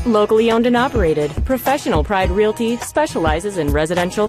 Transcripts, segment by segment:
Locally owned and operated, Professional Pride Realty specializes in residential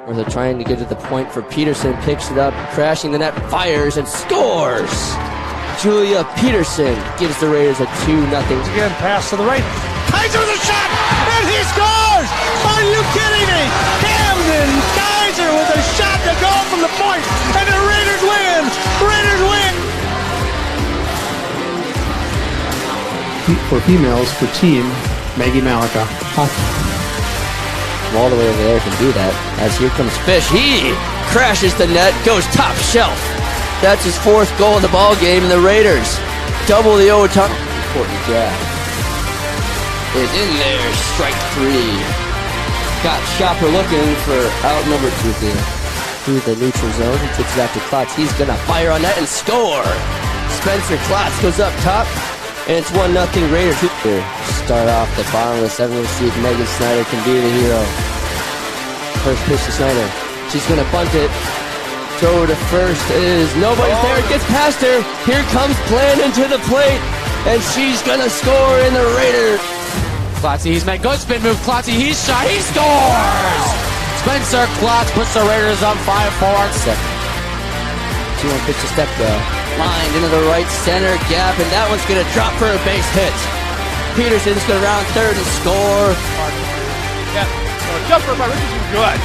Or they're trying to get to the point for Peterson, picks it up, crashing the net, fires, and scores! Julia Peterson gives the Raiders a 2-0. Again, pass to the right. Kaiser with a shot, and he scores! Are you kidding me? Camden Kaiser with a shot to go from the point, and the Raiders win! Raiders win! For females, for team, Maggie Malika. All the way over there can do that. As here comes Fish. He crashes the net, goes top shelf. That's his 4th goal of the ball game, and the Raiders double the overtime. Important grab. Is in there, strike 3. Got Shopper looking for out number 2 there. Through the neutral zone, he takes it out to Klotz. He's gonna fire on that and score. Spencer Klotz goes up top. And it's 1-0 Raiders. Start off the bottom of the 7th. See if Megan Snyder can be the hero. First pitch to Snyder. She's going to bunt it. Throw to first is nobody's there. It gets past her. Here comes Blandon to the plate. And she's going to score in the Raiders. Klotz, he's made good spin move. Klotz, he's shot. He scores! Spencer Klotz puts the Raiders up 5-4. 2-1 pitch to Stepwell. Lined into the right center gap, and that one's going to drop for a base hit. Peterson's going to round third and score. Yeah, so a jumper by Richardson, good.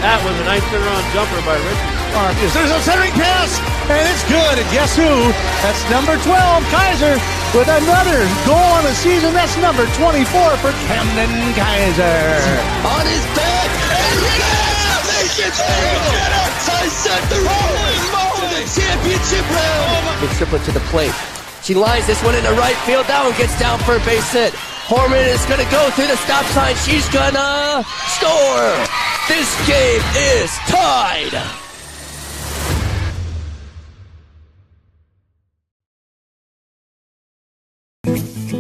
That was a nice turnaround jumper by Richardson. There's a centering pass, and it's good. And guess who? That's number 12, Kaiser, with another goal on the season. That's number 24 for Camden Kaiser. On his back, and get outside center, to the championship round. Big triplet to the plate. She lines this one into right field. That one gets down for a base hit. Horman is going to go through the stop sign. She's going to score. This game is tied.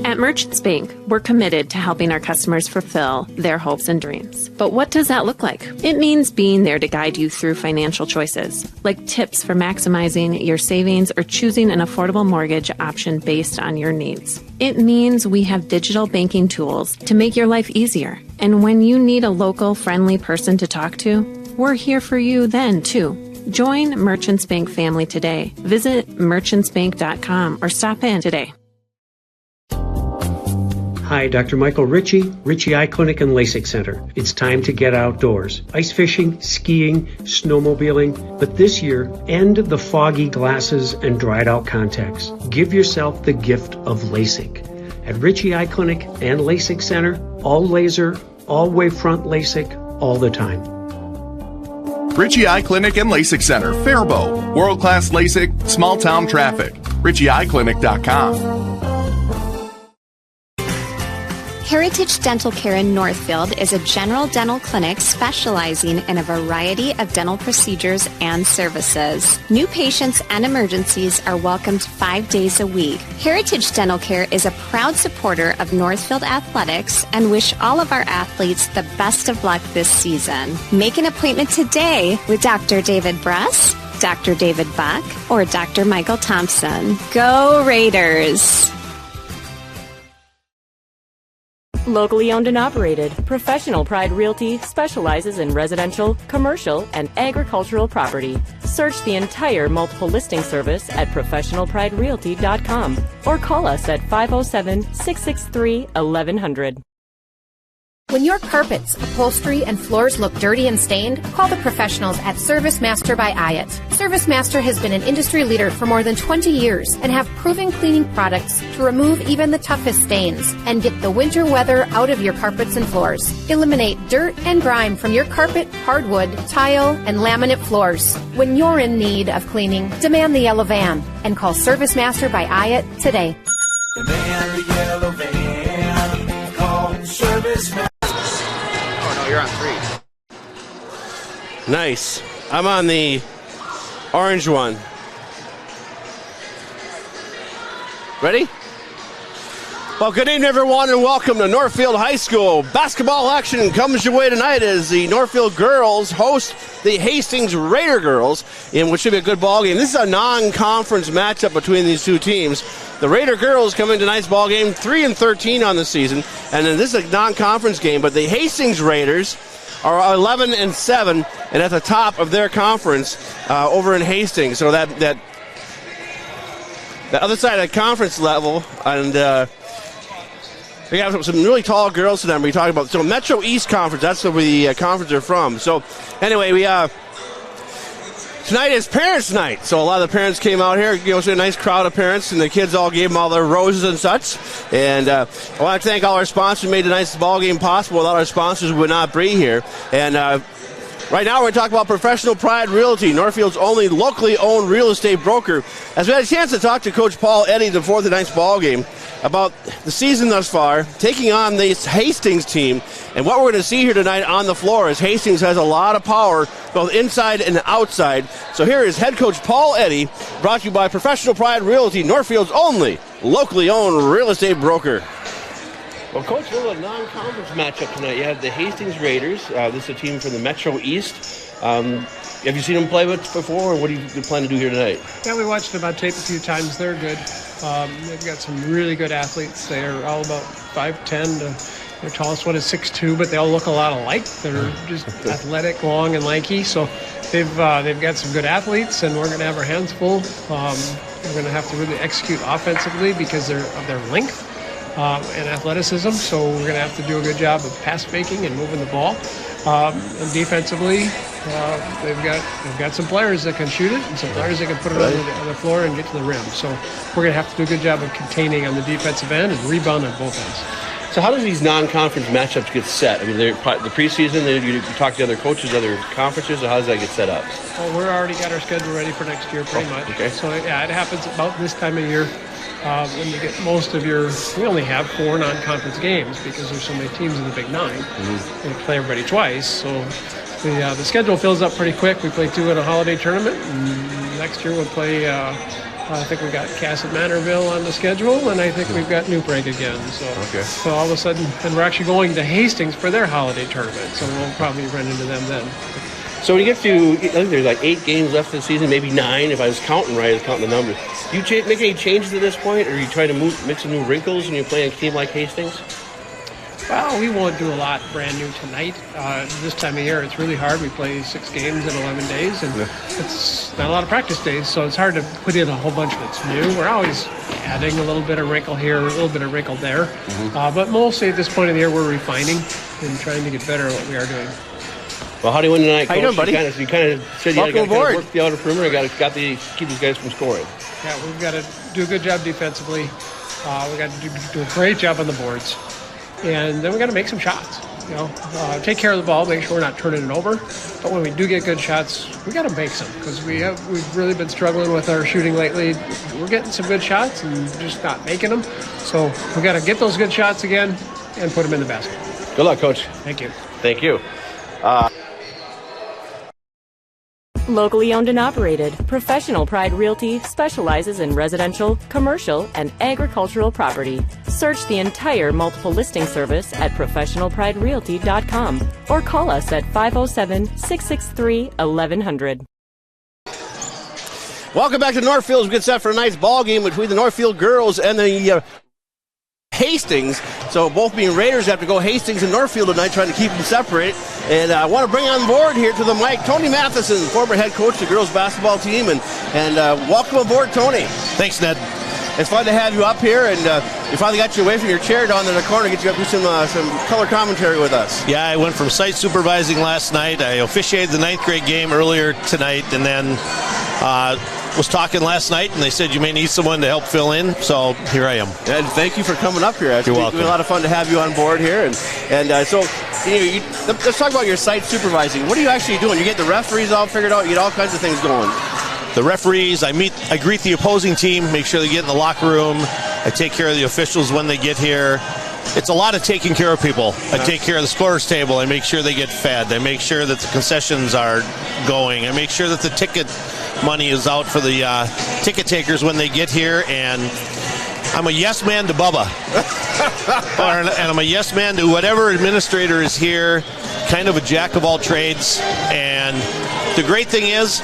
At Merchants Bank, we're committed to helping our customers fulfill their hopes and dreams. But what does that look like? It means being there to guide you through financial choices, like tips for maximizing your savings or choosing an affordable mortgage option based on your needs. It means we have digital banking tools to make your life easier. And when you need a local, friendly person to talk to, we're here for you then, too. Join Merchants Bank family today. Visit merchantsbank.com or stop in today. Hi, Dr. Michael Ritchie Eye Clinic and LASIK Center. It's time to get outdoors. Ice fishing, skiing, snowmobiling, but this year, end the foggy glasses and dried out contacts. Give yourself the gift of LASIK. At Ritchie Eye Clinic and LASIK Center, all laser, all wavefront LASIK, all the time. Ritchie Eye Clinic and LASIK Center, Faribault. World-class LASIK, small-town traffic. RitchieEyeClinic.com. Heritage Dental Care in Northfield is a general dental clinic specializing in a variety of dental procedures and services. New patients and emergencies are welcomed 5 days a week. Heritage Dental Care is a proud supporter of Northfield Athletics and wish all of our athletes the best of luck this season. Make an appointment today with Dr. David Bress, Dr. David Buck, or Dr. Michael Thompson. Go Raiders! Locally owned and operated, Professional Pride Realty specializes in residential, commercial, and agricultural property. Search the entire multiple listing service at professionalpriderealty.com or call us at 507-663-1100. When your carpets, upholstery, and floors look dirty and stained, call the professionals at ServiceMaster by Hyatt. ServiceMaster has been an industry leader for more than 20 years and have proven cleaning products to remove even the toughest stains and get the winter weather out of your carpets and floors. Eliminate dirt and grime from your carpet, hardwood, tile, and laminate floors. When you're in need of cleaning, demand the yellow van and call ServiceMaster by Hyatt today. Demand the yellow van. Call ServiceMaster. You're on 3. Nice. I'm on the orange one. Ready? Well, good evening, everyone, and welcome to Northfield High School. Basketball action comes your way tonight as the Northfield girls host the Hastings Raider girls in what should be a good ball game. This is a non-conference matchup between these two teams. The Raider girls come in tonight's ball game 3-13 on the season, and then this is a non-conference game. But the Hastings Raiders are 11-7 and at the top of their conference over in Hastings. So that other side of the conference level, and we got some really tall girls to them. We talk about Metro East Conference. That's where the conference are from. So anyway, we tonight is Parents' Night, so a lot of the parents came out here. You know, it's a nice crowd of parents, and the kids all gave them all their roses and such. And I want to thank all our sponsors who made the nicest ball game possible. Without our sponsors, we would not be here. And right now, we're going to talk about Professional Pride Realty, Northfield's only locally owned real estate broker. As we had a chance to talk to Coach Paul Eddy before the night's ball game about the season thus far, taking on this Hastings team, and what we're going to see here tonight on the floor is Hastings has a lot of power, both inside and outside. So here is head coach Paul Eddy, brought to you by Professional Pride Realty, Northfield's only locally owned real estate broker. Well, Coach, a little non-conference matchup tonight. You have the Hastings Raiders. This is a team from the Metro East. Have you seen them play before, or what do you plan to do here tonight? Yeah, we watched them on tape a few times. They're good. They've got some really good athletes. They're all about 5'10". Their tallest one is 6'2", but they all look a lot alike. They're just athletic, long, and lanky. So they've got some good athletes, and we're going to have our hands full. We're going to have to really execute offensively because of their length and athleticism. So we're going to have to do a good job of pass faking and moving the ball. And defensively, they've got some players that can shoot it and some players that can put it on the floor and get to the rim. So we're going to have to do a good job of containing on the defensive end and rebound on both ends. So how do these non-conference matchups get set? I mean, the preseason, you talk to other coaches, other conferences, or how does that get set up? Well, we're already got our schedule ready for next year pretty much. Okay. So, yeah, it happens about this time of year when you get most of we only have 4 non-conference games because there's so many teams in the Big Nine. Mm-hmm. We play everybody twice, so the schedule fills up pretty quick. We play 2 in a holiday tournament, and next year we'll play I think we got Cass at Manorville on the schedule, and I think we've got New Prague again. So all of a sudden, and we're actually going to Hastings for their holiday tournament, so we'll probably run into them then. So when you get to, I think there's like 8 games left this season, maybe 9 if I was counting right, I was counting the numbers. Do you make any changes at this point, or are you trying to mix some new wrinkles when you're playing a team like Hastings? Well, we won't do a lot brand new tonight. This time of year, it's really hard. We play 6 games in 11 days, and it's not a lot of practice days, so it's hard to put in a whole bunch that's new. We're always adding a little bit of wrinkle here, a little bit of wrinkle there. Mm-hmm. But mostly at this point of the year, we're refining and trying to get better at what we are doing. Well, how do you win tonight, Coach? How you doing, buddy? You kind of said you got to work the outer perimeter. You got to keep these guys from scoring. Yeah, we've got to do a good job defensively. We've got to do a great job on the boards. And then we got to make some shots. Take care of the ball, make sure we're not turning it over. But when we do get good shots, we got to make some because we've really been struggling with our shooting lately. We're getting some good shots and just not making them. So we got to get those good shots again and put them in the basket. Good luck, Coach. Thank you. Thank you. Locally owned and operated, Professional Pride Realty specializes in residential, commercial, and agricultural property. Search the entire multiple listing service at professionalpriderealty.com or call us at 507-663-1100. Welcome back to Northfield. We get set for a night's ball game between the Northfield girls and the Hastings. So both being Raiders have to go Hastings and Northfield tonight, trying to keep them separated. And I want to bring on board here to the mic Tony Matheson, former head coach of the girls basketball team, and welcome aboard, Tony. Thanks, Ned. It's fun to have you up here, and you finally got you away from your chair down in the corner, get you up to some color commentary with us. Yeah, I went from site supervising last night. I officiated the 9th grade game earlier tonight, and then was talking last night, and they said you may need someone to help fill in, so here I am. And thank you for coming up here. You're welcome. It's been a lot of fun to have you on board here. And so let's talk about your site supervising. What are you actually doing? You get the referees all figured out, you get all kinds of things going. The referees, I greet the opposing team, make sure they get in the locker room. I take care of the officials when they get here. It's a lot of taking care of people. I take care of the scorer's table. I make sure they get fed. I make sure that the concessions are going. I make sure that the ticket money is out for the ticket takers when they get here. And I'm a yes man to Bubba. And I'm a yes man to whatever administrator is here, kind of a jack of all trades. And the great thing is,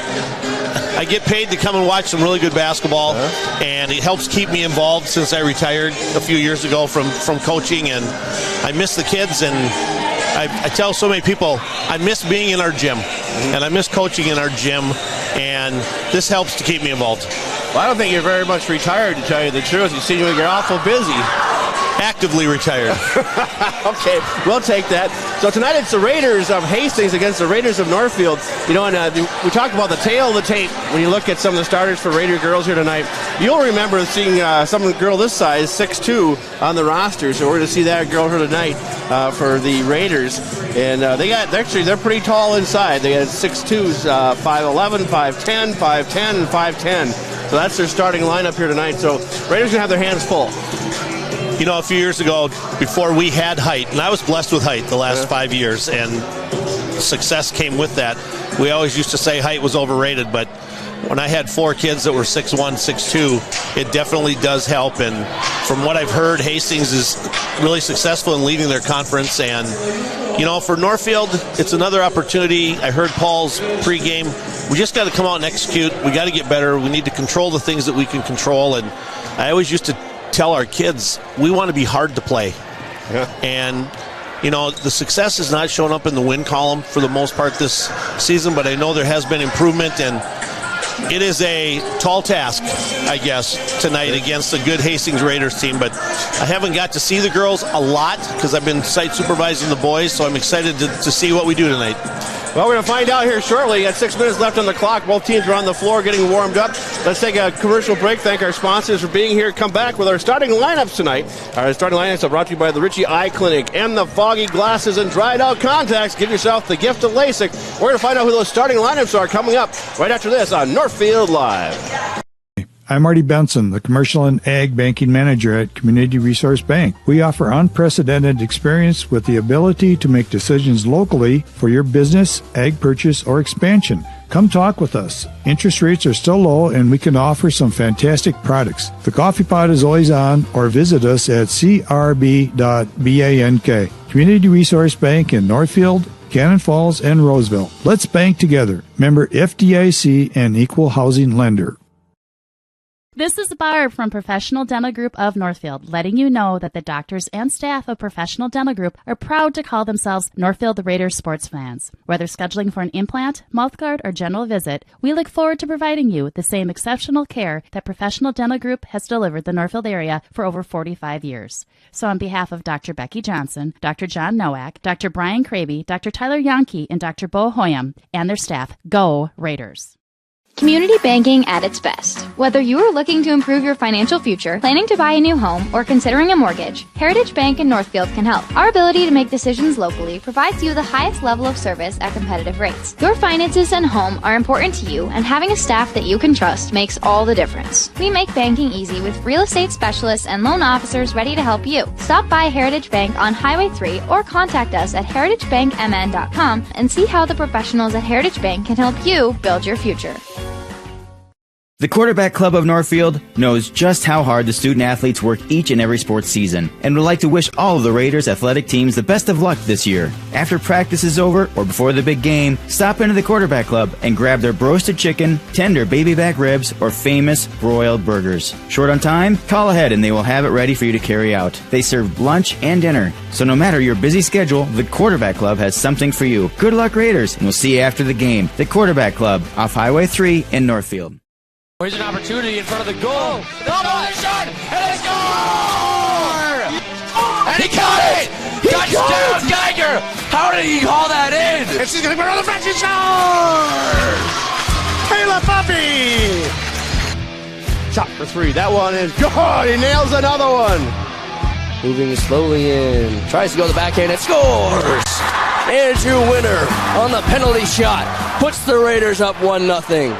I get paid to come and watch some really good basketball, and it helps keep me involved since I retired a few years ago from coaching, and I miss the kids, and I tell so many people, I miss being in our gym, and I miss coaching in our gym, and this helps to keep me involved. Well, I don't think you're very much retired, to tell you the truth. You seem like you're awful busy. Actively retired. Okay, we'll take that. So tonight it's the Raiders of Hastings against the Raiders of Northfield. You know, and we talked about the tail of the tape. When you look at some of the starters for Raider girls here tonight, you'll remember seeing some girl this size, 6'2", on the roster. So we're going to see that girl here tonight for the Raiders. And they're pretty tall inside. They got 6'2", 5'11", 5'10", 5'10", and 5'10". So that's their starting lineup here tonight. So Raiders going to have their hands full. You know, a few years ago, before we had height, and I was blessed with height the last 5 years, and success came with that. We always used to say height was overrated, but when I had 4 kids that were 6'1", 6'2", it definitely does help. And from what I've heard, Hastings is really successful in leading their conference. And, you know, for Northfield, it's another opportunity. I heard Paul's pregame. We just got to come out and execute. We got to get better. We need to control the things that we can control. And I always used to tell our kids, we want to be hard to play. Yeah. And, you know, the success is not showing up in the win column for the most part this season, but I know there has been improvement, and it is a tall task, I guess, tonight against a good Hastings Raiders team. But I haven't got to see the girls a lot because I've been site supervising the boys, so I'm excited to see what we do tonight. Well, we're going to find out here shortly. Got 6 minutes left on the clock. Both teams are on the floor getting warmed up. Let's take a commercial break. Thank our sponsors for being here. Come back with our starting lineups tonight. Our starting lineups are brought to you by the Ritchie Eye Clinic and the Foggy Glasses and Dried Out Contacts. Give yourself the gift of LASIK. We're going to find out who those starting lineups are coming up right after this on Northfield Live. I'm Marty Benson, the Commercial and Ag Banking Manager at Community Resource Bank. We offer unprecedented experience with the ability to make decisions locally for your business, ag purchase, or expansion. Come talk with us. Interest rates are still low, and we can offer some fantastic products. The coffee pot is always on, or visit us at crb.bank. Community Resource Bank in Northfield, Cannon Falls, and Roseville. Let's bank together. Member FDIC and equal housing lender. This is Barb from Professional Dental Group of Northfield, letting you know that the doctors and staff of Professional Dental Group are proud to call themselves Northfield Raiders sports fans. Whether scheduling for an implant, mouthguard, or general visit, we look forward to providing you the same exceptional care that Professional Dental Group has delivered the Northfield area for over 45 years. So on behalf of Dr. Becky Johnson, Dr. John Nowak, Dr. Brian Kraby, Dr. Tyler Yonke, and Dr. Bo Hoyam, and their staff, go Raiders! Community banking at its best. Whether you are looking to improve your financial future, planning to buy a new home, or considering a mortgage, Heritage Bank in Northfield can help. Our ability to make decisions locally provides you the highest level of service at competitive rates. Your finances and home are important to you, and having a staff that you can trust makes all the difference. We make banking easy with real estate specialists and loan officers ready to help you. Stop by Heritage Bank on Highway 3 or contact us at heritagebankmn.com and see how the professionals at Heritage Bank can help you build your future. The Quarterback Club of Northfield knows just how hard the student athletes work each and every sports season and would like to wish all of the Raiders athletic teams the best of luck this year. After practice is over or before the big game, stop into the Quarterback Club and grab their roasted chicken, tender baby back ribs, or famous broiled burgers. Short on time? Call ahead and they will have it ready for you to carry out. They serve lunch and dinner, so no matter your busy schedule, the Quarterback Club has something for you. Good luck, Raiders, and we'll see you after the game. The Quarterback Club off Highway 3 in Northfield. Here's an opportunity in front of the goal. The shot, and they score! And he caught it! Touchdown, Geiger! How did he haul that in? And she's going to put on the French shot! Kayla Puppy! Shot for 3. That one is good. He nails another one. Moving slowly in. Tries to go to the backhand and scores! Andrew Winter on the penalty shot. Puts the Raiders up 1-0.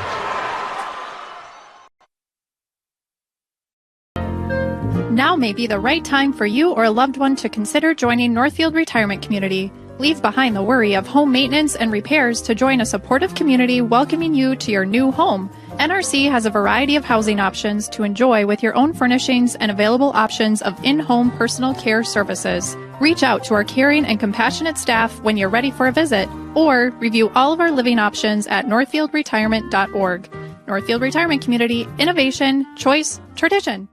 Now may be the right time for you or a loved one to consider joining Northfield Retirement Community. Leave behind the worry of home maintenance and repairs to join a supportive community welcoming you to your new home. NRC has a variety of housing options to enjoy with your own furnishings and available options of in-home personal care services. Reach out to our caring and compassionate staff when you're ready for a visit, or review all of our living options at northfieldretirement.org. Northfield Retirement Community, innovation, choice, tradition.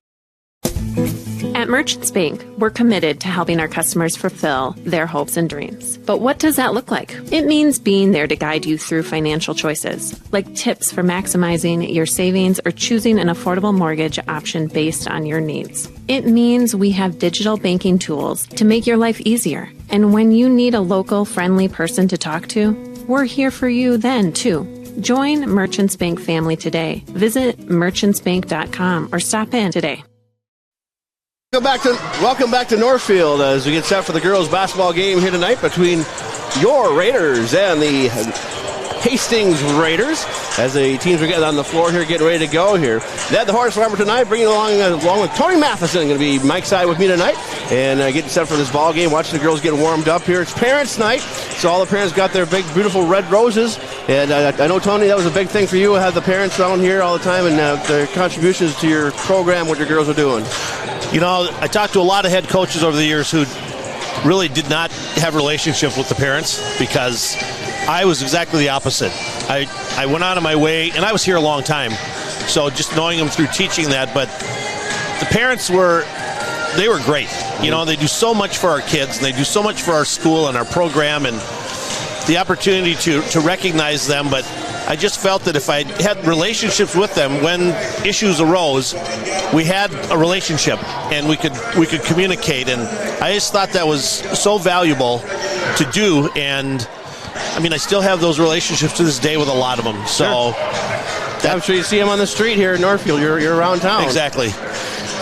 At At Merchants Bank, we're committed to helping our customers fulfill their hopes and dreams. But what does that look like? It means being there to guide you through financial choices, like tips for maximizing your savings or choosing an affordable mortgage option based on your needs. It means we have digital banking tools to make your life easier. And when you need a local, friendly person to talk to, we're here for you then, too. Join Merchants Bank family today. Visit merchantsbank.com or stop in today. Welcome back to Northfield as we get set for the girls' basketball game here tonight between your Raiders and the Hastings Raiders as the teams are getting on the floor here, getting ready to go here. Ned, the horse farmer tonight, bringing along with Tony Matheson, going to be Mike's side with me tonight, and getting set for this ball game, watching the girls get warmed up here. It's parents' night, so all the parents got their big, beautiful red roses, and I know, Tony, that was a big thing for you to have the parents around here all the time and their contributions to your program, what your girls are doing. You know, I talked to a lot of head coaches over the years who really did not have relationships with the parents because I was exactly the opposite. I went out of my way, and I was here a long time, so just knowing them through teaching that. But the parents were great. You know, they do so much for our kids, and they do so much for our school and our program, and the opportunity to recognize them. But I just felt that if I had relationships with them when issues arose, we had a relationship and we could communicate, and I just thought that was so valuable to do. And I mean, I still have those relationships to this day with a lot of them. So I'm sure you see them on the street here in Northfield. You're around town. Exactly.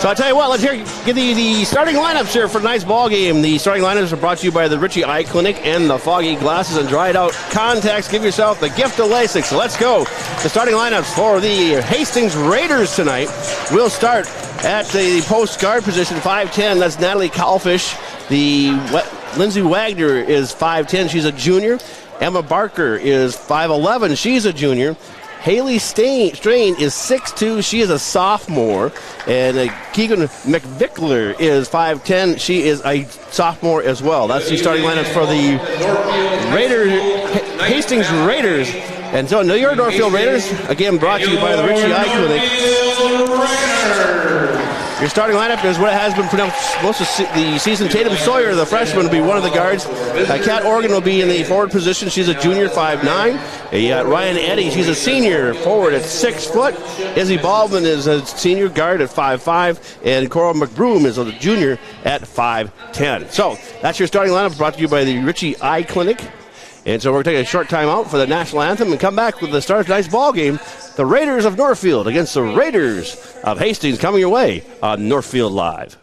So I'll tell you what, let's get the starting lineups here for tonight's ball game. The starting lineups are brought to you by the Ritchie Eye Clinic and the Foggy Glasses and Dried Out Contacts. Give yourself the gift of LASIK. So let's go. The starting lineups for the Hastings Raiders tonight. We'll start at the post guard position, 5'10". That's Natalie Kalfish. Lindsay Wagner is 5'10". She's a junior. Emma Barker is 5'11". She's a junior. Haley Strain is 6'2". She is a sophomore. And Keegan McVickler is 5'10". She is a sophomore as well. That's the starting lineup for the Hastings Raiders. And so, your Northfield Raiders, again, brought to you by the Ritchie Eye Clinic. Your starting lineup is what it has been pronounced most of the season. Tatum Sawyer, the freshman, will be one of the guards. Kat Organ will be in the forward position. She's a junior, 5'9". You got Ryan Eddy. She's a senior forward at 6 foot. Izzy Baldwin is a senior guard at 5'5". And Coral McBroom is a junior at 5'10". So that's your starting lineup brought to you by the Ritchie Eye Clinic. And so we're going to take a short time out for the national anthem and come back with the start of tonight's ball game. The Raiders of Northfield against the Raiders of Hastings, coming your way on Northfield Live.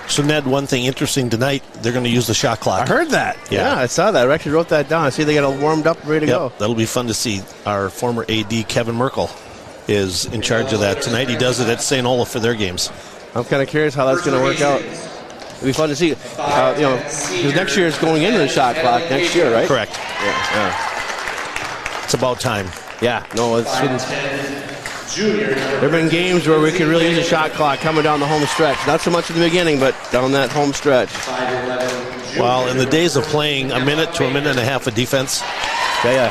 So, Ned, one thing interesting tonight, they're going to use the shot clock. I heard that. Yeah, I saw that. I actually wrote that down. I see they got it warmed up, ready to go. That'll be fun to see. Our former AD, Kevin Merkel, is in charge of that tonight. He does it at St. Olaf for their games. I'm kind of curious how that's going to work out. It'll be fun to see. Because next year is going into the shot clock next year, right? Correct. Yeah. It's about time. Yeah. No, it's There have been games where we could really use a shot clock coming down the home stretch. Not so much in the beginning, but down that home stretch. Well, in the days of playing a minute to a minute and a half of defense. Yeah.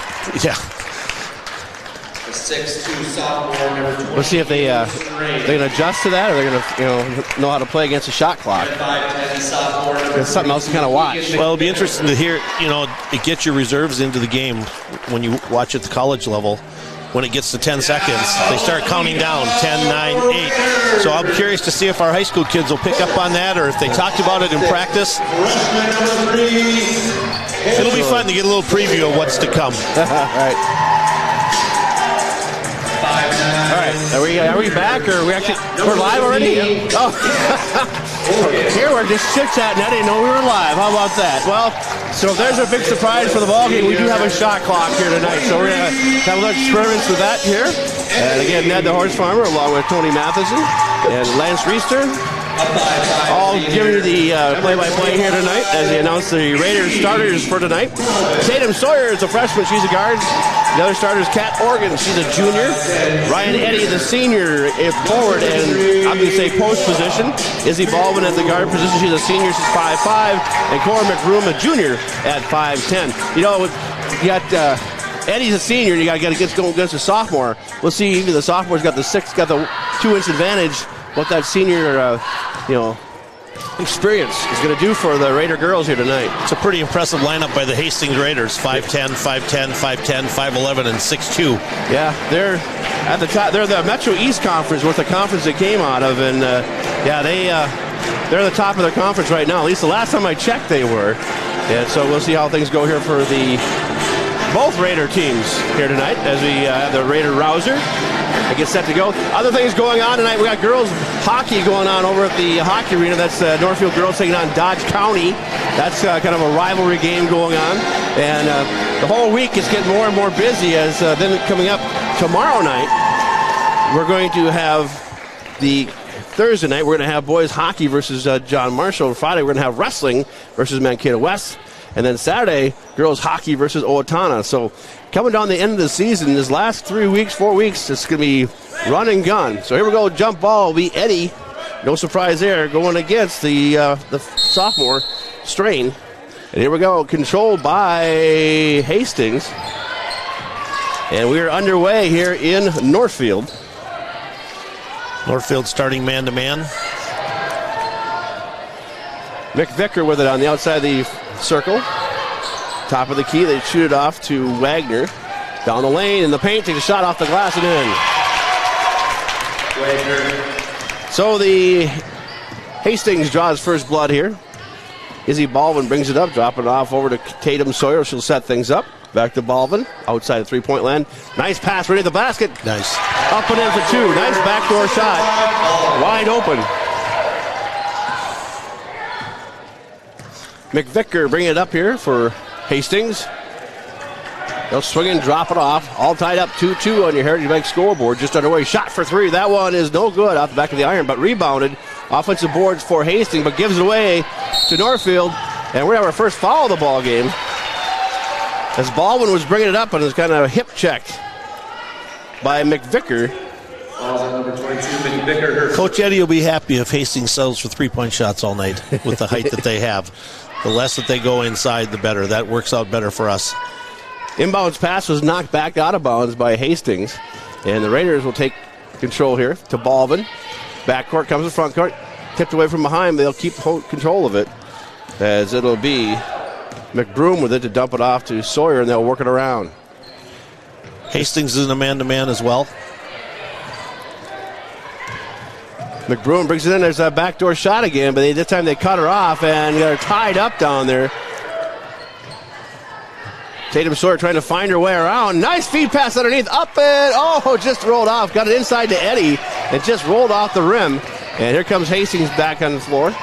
The 6'2" sophomore, number 20. We'll see if they're going to adjust to that, or they're going to know how to play against a shot clock. It's something else to kind of watch. Well, it'll be interesting to hear, it gets your reserves into the game when you watch at the college level. When it gets to 10 seconds, they start counting down, 10, 9, 8. So I'm curious to see if our high school kids will pick up on that, or if they talked about it in practice. It'll be fun to get a little preview of what's to come. All right. Are we back, or we're live already? Oh. Here we're just chit-chatting. I didn't know we were live. How about that? Well, so if there's a big surprise for the ballgame, we do have a shot clock here tonight. So we're going to have a little experiments with that here. And again, Ned the horse farmer, along with Tony Matheson and Lance Reister, all giving you the play-by-play here tonight as they announce the Raiders starters for tonight. Tatum Sawyer is a freshman. She's a guard. The other starter is Kat Organ. She's a junior. Ryan Eddy, the senior, forward and I'm going to say post position. Izzy Baldwin at the guard position. She's a senior. She's 5'5". And Cora McBroom, a junior, at 5'10". You got Eddie's a senior, and you got to go against a sophomore. We'll see. Even the sophomore's got the 2-inch advantage. What that senior, experience is going to do for the Raider girls here tonight. It's a pretty impressive lineup by the Hastings Raiders. 5'10", 5'10", 5'10", 5'11", and 6'2". Yeah, they're at the top. They're the Metro East Conference, what the conference they came out of, and they're the top of their conference right now. At least the last time I checked, they were. And so we'll see how things go here for both Raider teams here tonight as we have the Raider Rouser. I get set to go. Other things going on tonight. We got girls hockey going on over at the hockey arena. That's Northfield girls taking on Dodge County. That's kind of a rivalry game going on. And the whole week is getting more and more busy as then coming up tomorrow night, we're going to have Thursday night, we're going to have boys hockey versus John Marshall. Friday, we're going to have wrestling versus Mankato West. And then Saturday, girls hockey versus Owatonna. So coming down the end of the season, this last 4 weeks, it's going to be run and gun. So here we go, jump ball will be Eddie. No surprise there, going against the sophomore Strain. And here we go, controlled by Hastings. And we are underway here in Northfield. Northfield starting man-to-man. Mick Vicker with it on the outside of the circle. Top of the key, they shoot it off to Wagner. Down the lane, in the paint, takes a shot off the glass and in. Wagner. So the Hastings draws first blood here. Izzy Baldwin brings it up, dropping it off over to Tatum Sawyer. She'll set things up. Back to Baldwin, outside the three-point land. Nice pass, right at the basket. Nice. Up and in for two. Nice backdoor shot. Wide open. McVicker bringing it up here for Hastings. They'll swing and drop it off. All tied up 2-2 on your Heritage Bank scoreboard. Just underway. Shot for three. That one is no good off the back of the iron, but rebounded. Offensive boards for Hastings, but gives it away to Northfield. And we're going to have our first foul of the ball game. As Baldwin was bringing it up and was kind of hip checked by McVicker. Coach Eddie will be happy if Hastings settles for three-point shots all night with the height that they have. The less that they go inside, the better. That works out better for us. Inbounds pass was knocked back out of bounds by Hastings. And the Raiders will take control here to Baldwin. Backcourt comes to front court. Tipped away from behind. They'll keep control of it. As it'll be McBroom with it to dump it off to Sawyer, and they'll work it around. Hastings is in a man-to-man as well. McBroom brings it in. There's that backdoor shot again, but this time they cut her off, and they're tied up down there. Tatum Sawyer trying to find her way around. Nice feed pass underneath. Up and, just rolled off. Got it inside to Eddie. It just rolled off the rim. And here comes Hastings back on the floor.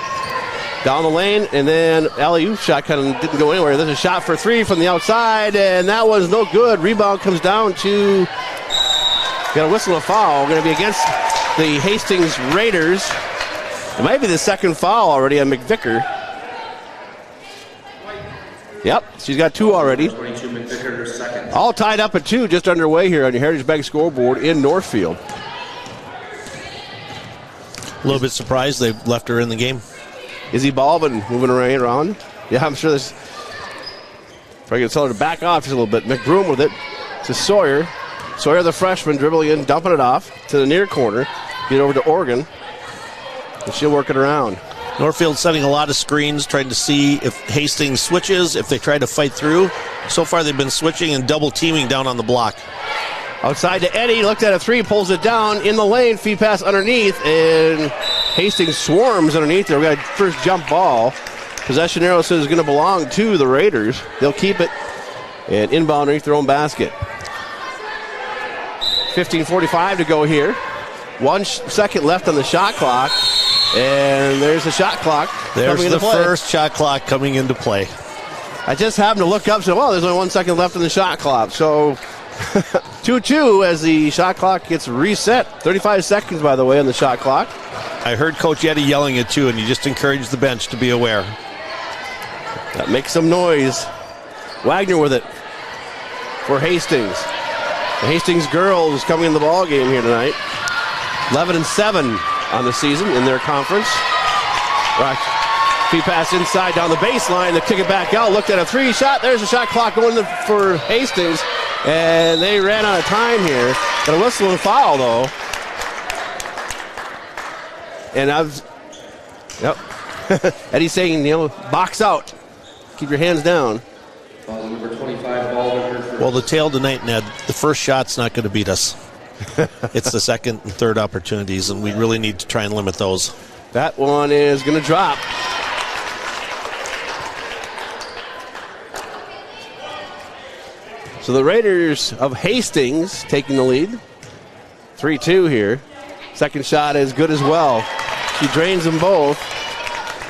Down the lane, and then alley-oop shot kind of didn't go anywhere. There's a shot for three from the outside, and that was no good. Rebound comes down to, got a whistle of foul. Going to be against the Hastings Raiders. It might be the second foul already on McVicker. Yep, she's got 2 already. All tied up at 2, just underway here on your Heritage Bank scoreboard in Northfield. A little bit surprised they left her in the game. Izzy Baldwin moving around. Yeah, I'm sure this. Probably going to tell her to back off just a little bit. McBroom with it to Sawyer. Sawyer, the freshman, dribbling in, dumping it off to the near corner. Get over to Oregon. And she'll work it around. Northfield setting a lot of screens, trying to see if Hastings switches, if they try to fight through. So far they've been switching and double teaming down on the block. Outside to Eddie, looked at a 3, pulls it down in the lane, feed pass underneath, and Hastings swarms underneath there. We got first jump ball. Possession arrow says it's going to belong to the Raiders. They'll keep it and inbound underneath their own basket. 15:45 to go here. 1 second left on the shot clock. And there's the shot clock. There's the first shot clock coming into play. I just happened to look up and say, well, there's only 1 second left on the shot clock. So 2-2 as the shot clock gets reset. 35 seconds, by the way, on the shot clock. I heard Coach Eddie yelling it too, and you just encourage the bench to be aware. That makes some noise. Wagner with it for Hastings. The Hastings girls coming in the ball game here tonight. 11-7 on the season in their conference. Right. Feed pass inside down the baseline. They kick it back out. Looked at a 3 shot. There's a shot clock going for Hastings. And they ran out of time here. Got a whistle and foul, though. And yep. Eddie's saying, box out. Keep your hands down. Well, the tale tonight, Ned, the first shot's not going to beat us. It's the second and third opportunities, and we really need to try and limit those. That one is going to drop. So the Raiders of Hastings taking the lead. 3-2 here. Second shot is good as well. She drains them both.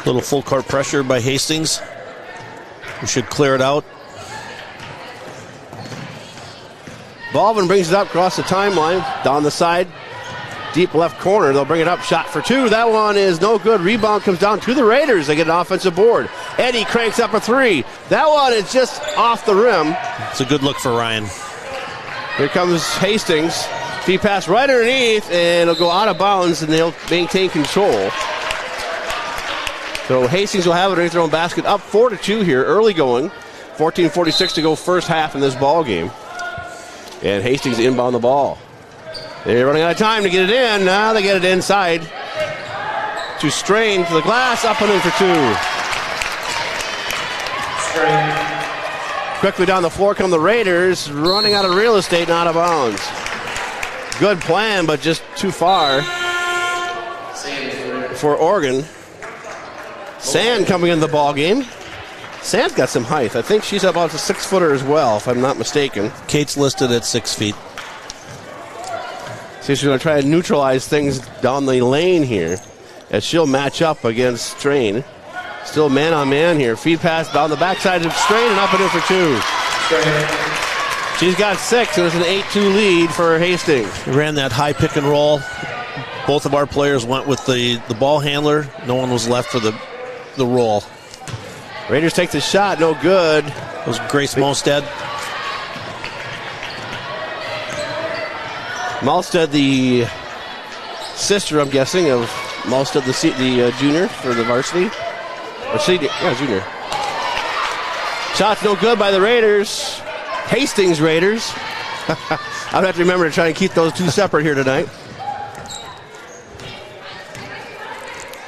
Little full court pressure by Hastings. We should clear it out. Baldwin brings it up across the timeline. Down the side. Deep left corner. They'll bring it up. Shot for 2. That one is no good. Rebound comes down to the Raiders. They get an offensive board. Eddie cranks up a 3. That one is just off the rim. It's a good look for Ryan. Here comes Hastings. Feed pass right underneath, and it'll go out of bounds, and they'll maintain control. So Hastings will have it underneath their own basket. Up 4-2 here, early going. 14:46 to go first half in this ball game. And Hastings inbound the ball. They're running out of time to get it in. Now they get it inside. To Strain to the glass, up and in for 2. Quickly down the floor come the Raiders, running out of real estate and out of bounds. Good plan, but just too far for Oregon. Sand coming in the ball game. Sand's got some height. I think she's about a 6-footer as well, if I'm not mistaken. Kate's listed at 6 feet. So she's going to try to neutralize things down the lane here as she'll match up against Strain. Still man on man here. Feed pass down the backside of Strain and up and in for 2. She's got 6, and it's an 8-2 lead for Hastings. We ran that high pick and roll. Both of our players went with the ball handler. No one was left for the roll. Raiders take the shot, no good. It was Grace Molstead. Molstead, the sister, I'm guessing, of Molstead, the junior for the varsity. Or senior, yeah, junior. Shot's no good by the Raiders. Hastings Raiders. I'd have to remember to try and keep those two separate here tonight.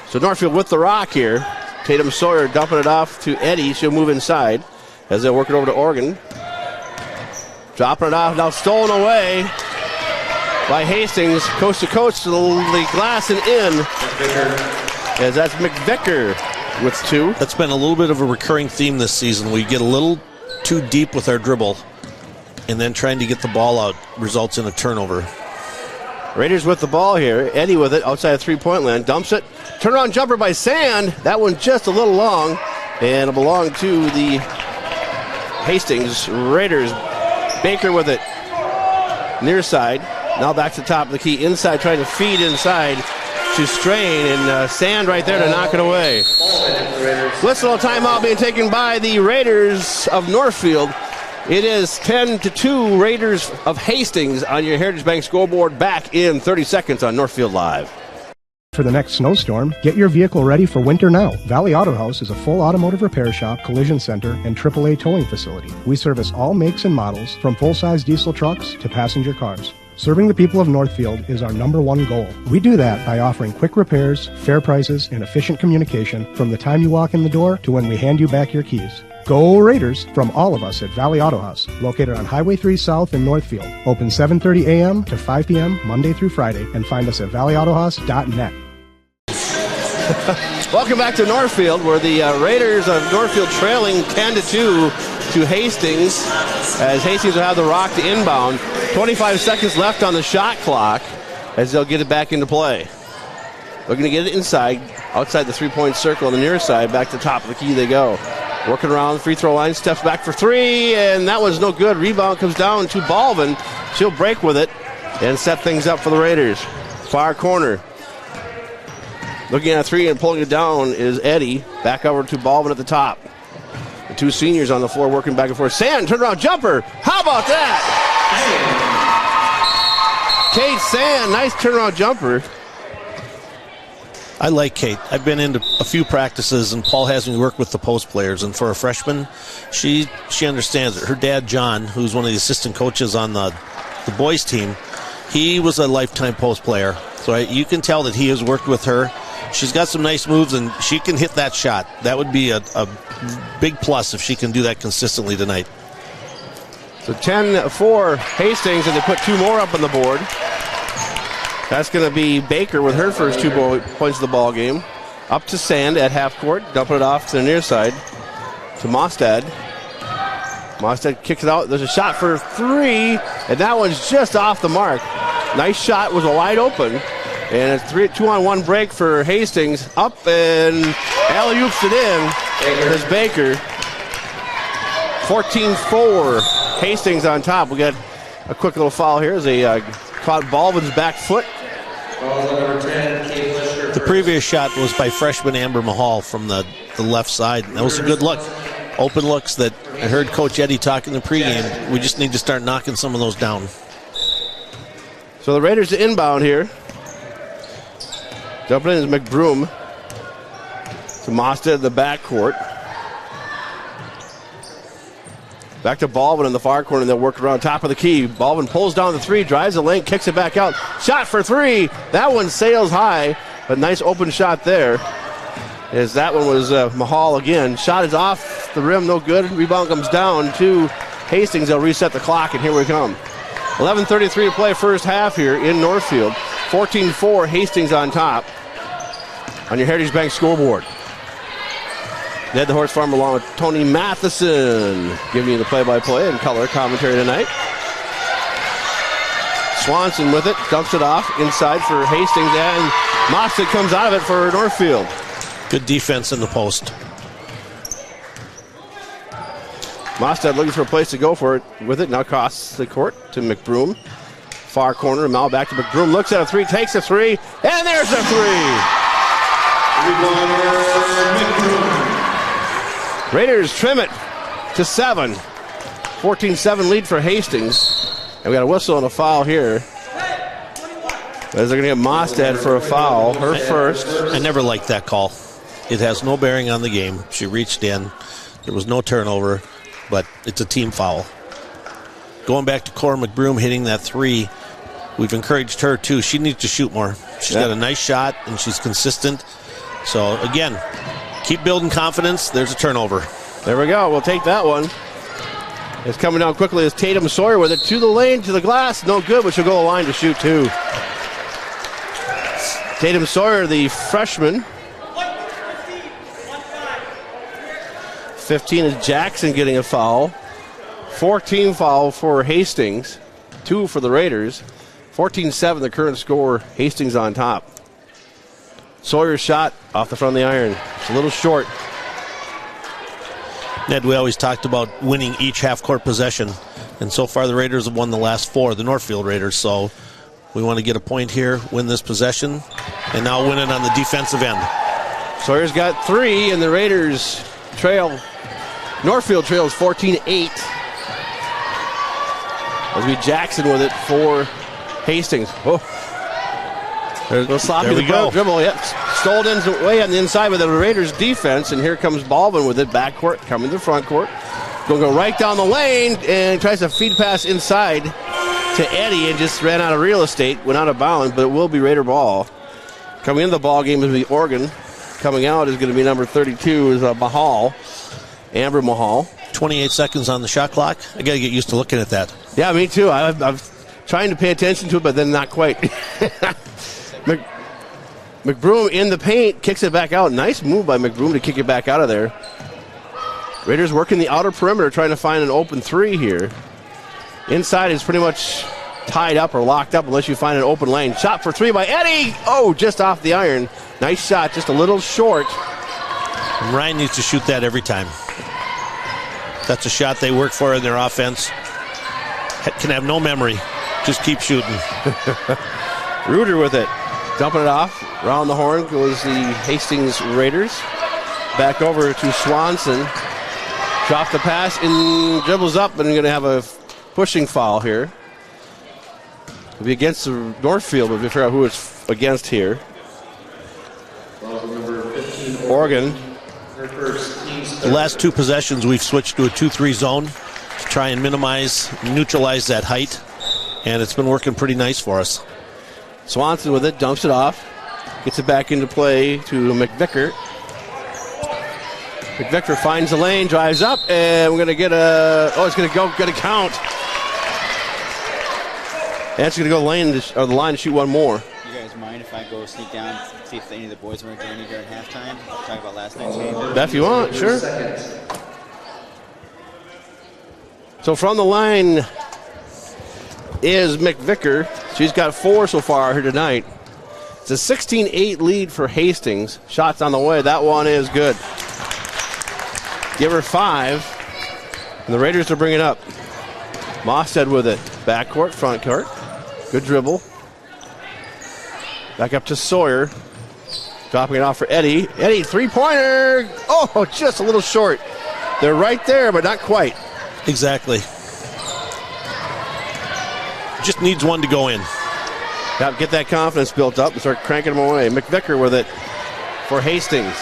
So Northfield with the rock here. Tatum Sawyer dumping it off to Eddie. She'll move inside as they work it over to Oregon. Dropping it off, now stolen away by Hastings. Coast to coast to the glass and in. As that's McVicker with 2. That's been a little bit of a recurring theme this season. We get a little too deep with our dribble, and then trying to get the ball out results in a turnover. Raiders with the ball here. Eddie with it outside of three-point land. Dumps it. Turnaround jumper by Sand. That one just a little long. And it'll belong to the Hastings Raiders. Baker with it. Near side. Now back to the top of the key. Inside, trying to feed inside. to strain, and Sand right there to knock it away. Whistle timeout being taken by the Raiders of Northfield. It is 10-2 Raiders of Hastings on your Heritage Bank scoreboard. Back in 30 seconds on Northfield Live. For the next snowstorm, get your vehicle ready for winter now. Valley Auto House is a full automotive repair shop, collision center, and AAA towing facility. We service all makes and models, from full-size diesel trucks to passenger cars. Serving the people of Northfield is our #1 goal. We do that by offering quick repairs, fair prices, and efficient communication from the time you walk in the door to when we hand you back your keys. Go Raiders from all of us at Valley Auto House, located on Highway 3 South in Northfield. Open 7:30 a.m. to 5 p.m. Monday through Friday, and find us at valleyautohouse.net. Welcome back to Northfield, where the Raiders of Northfield trailing 10-2 to Hastings, as Hastings will have the rock to inbound. 25 seconds left on the shot clock as they'll get it back into play. Looking to get it inside, outside the three-point circle on the near side. Back to the top of the key they go. Working around the free throw line, steps back for three, and that was no good. Rebound comes down to Balvin. She'll break with it and set things up for the Raiders. Far corner. Looking at a three and pulling it down is Eddie. Back over to Balvin at the top. The two seniors on the floor working back and forth. Sand, turnaround jumper. How about that? Kate Sand, nice turnaround jumper. I like Kate. I've been into a few practices, and Paul has me work with the post players. And for a freshman, she understands it. Her dad, John, who's one of the assistant coaches on the boys team, he was a lifetime post player. So you can tell that he has worked with her. She's got some nice moves, and she can hit that shot. That would be a big plus if she can do that consistently tonight. So 10-4 Hastings, and they put two more up on the board. That's going to be Baker with her first 2 points of the ball game. Up to Sand at half court, dumping it off to the near side to Mostad. Mostad kicks it out. There's a shot for three, and that one's just off the mark. Nice shot, was wide open. And it's 2-on-1 break for Hastings. Up and alley-oops it in. There's Baker. 14-4. Hastings on top. We got a quick little foul here as they caught Balvin's back foot. The previous shot was by freshman Amber Mahal from the left side. That was a good look. Open looks that I heard Coach Eddie talk in the pregame. We just need to start knocking some of those down. So the Raiders to inbound here. Jumping in is McBroom. To Mostad in the backcourt. Back to Balvin in the far corner, and they'll work around top of the key. Balvin pulls down the three, drives the lane, kicks it back out. Shot for three. That one sails high, but nice open shot there. As that one was Mahal again. Shot is off the rim, no good. Rebound comes down to Hastings. They'll reset the clock, and here we come. 11:33 to play first half here in Northfield. 14-4, Hastings on top on your Heritage Bank scoreboard. Ned the Horse Farm along with Tony Matheson giving you the play-by-play and color commentary tonight. Swanson with it, dumps it off inside for Hastings, and Mostad comes out of it for Northfield. Good defense in the post. Mostad looking for a place to go for it with it. Now crosses the court to McBroom. Far corner, Mal back to McBroom. Looks at a three, takes a three, and there's a three. Raiders trim it to 7. 14-7 lead for Hastings. And we got a whistle and a foul here. As they're going to get Mostad for a foul, her first. I never liked that call. It has no bearing on the game. She reached in. There was no turnover, but it's a team foul. Going back to Cora McBroom hitting that three, we've encouraged her too. She needs to shoot more. She's got a nice shot, and she's consistent. So, again, keep building confidence. There's a turnover. There we go. We'll take that one. It's coming down quickly as Tatum Sawyer with it to the lane, to the glass. No good, but she'll go a line to shoot too. Tatum Sawyer, the freshman. 15 is Jackson getting a foul. 14 foul for Hastings. 2 for the Raiders. 14-7 the current score. Hastings on top. Sawyer's shot off the front of the iron. It's a little short. Ned, we always talked about winning each half-court possession. And so far the Raiders have won the last 4, the Northfield Raiders. So We want to get a point here, win this possession, and now win it on the defensive end. Sawyer's got 3, and the Raiders trail. Northfield trails 14-8. As we Jackson with it for Hastings. Oh. There's no sloppy There we go. dribble. Yep. Stolden's way on the inside with the Raiders defense, and here comes Baldwin with it. Backcourt, coming to front court. Going to go right down the lane and tries to feed pass inside to Eddie and just ran out of real estate, went out of bounds, but it will be Raider ball. Coming into the ball game is the Oregon. Coming out is going to be number 32 is Mahal, Amber Mahal. 28 seconds on the shot clock. I got to get used to looking at that. Yeah, me too. I'm trying to pay attention to it, but then not quite. McBroom in the paint, kicks it back out. Nice move by McBroom to kick it back out of there. Raiders working the outer perimeter, trying to find an open 3 here. Inside is pretty much tied up or locked up unless you find an open lane. Shot for 3 by Eddie. Oh, just off the iron. Nice shot, just a little short. And Ryan needs to shoot that every time. That's a shot they work for in their offense. Can have no memory. Just keep shooting. Reuter with it. Dumping it off. Around the horn goes the Hastings Raiders. Back over to Swanson. Drop the pass and dribbles up, and going to have a pushing foul here. It'll be against the Northfield, but we figure out who it's against here. Oregon. The last 2 possessions, we've switched to a 2-3 zone to try and neutralize that height, and it's been working pretty nice for us. Swanson with it, dumps it off, gets it back into play to McVicker. McVicker finds the lane, drives up, and we're going to get it's going to count. And it's going to go the line to shoot one more. You guys mind if I go sneak down, see if any of the boys want to join you during halftime? Talk about last night's game. If you want, sure. So from the line is McVicker. She's got 4 so far here tonight. It's a 16-8 lead for Hastings. Shots on the way. That one is good. Give her 5. And the Raiders will bring it up. Mosted with it. Backcourt, front court. Good dribble. Back up to Sawyer. Dropping it off for Eddie. Eddie, 3-pointer. Oh, just a little short. They're right there, but not quite. Exactly. Just needs one to go in. Get that confidence built up and start cranking them away. McVicker with it for Hastings.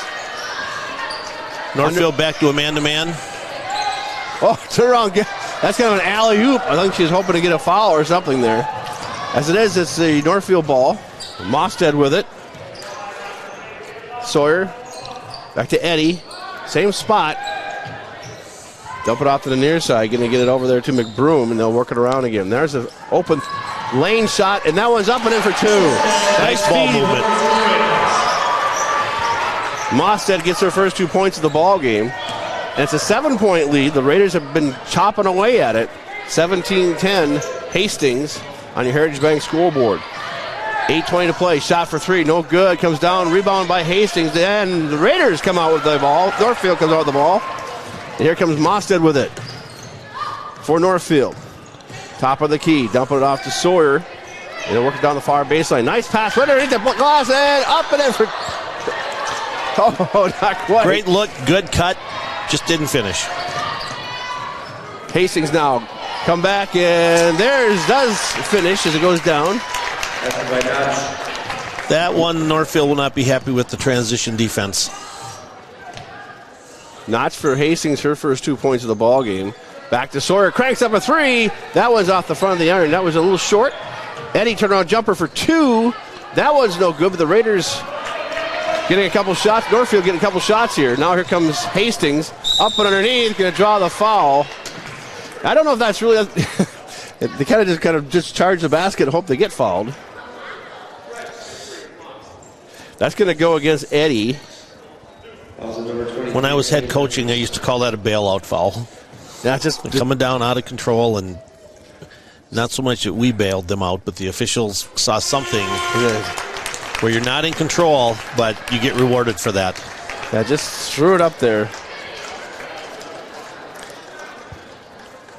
Northfield back to a man-to-man. Oh, turn around. That's kind of an alley-oop. I think she's hoping to get a foul or something there. As it is, it's the Northfield ball. Mosted with it. Sawyer. Back to Eddie. Same spot. Dump it off to the near side. Going to get it over there to McBroom, and they'll work it around again. There's an open lane shot, and that one's up and in for 2. Nice ball movement. Mosted gets her first 2 points of the ball game. And it's a 7-point lead. The Raiders have been chopping away at it. 17-10 Hastings on your Heritage Bank scoreboard. 8:20 to play. Shot for 3. No good. Comes down. Rebound by Hastings. And the Raiders come out with the ball. Northfield comes out with the ball. And here comes Mosted with it for Northfield. Top of the key. Dumping it off to Sawyer. And they're working down the far baseline. Nice pass. Right underneath the glass. And up and in for... Oh, not quite. Great look. Good cut. Just didn't finish. Hastings now come back, and does finish as it goes down. That one, Northfield will not be happy with the transition defense. Notch for Hastings, her first 2 points of the ball game. Back to Sawyer, cranks up a 3. That one's off the front of the iron. That was a little short. Eddie turnaround jumper for 2. That one's no good, but the Raiders getting a couple shots. Northfield getting a couple shots here. Now here comes Hastings. Up and underneath, going to draw the foul. I don't know if that's really... they kind of just charge the basket and hope they get fouled. That's going to go against Eddie. When I was head coaching, I used to call that a bailout foul. Yeah, just coming down out of control, and not so much that we bailed them out, but the officials saw something where you're not in control, but you get rewarded for that. Yeah, just threw it up there.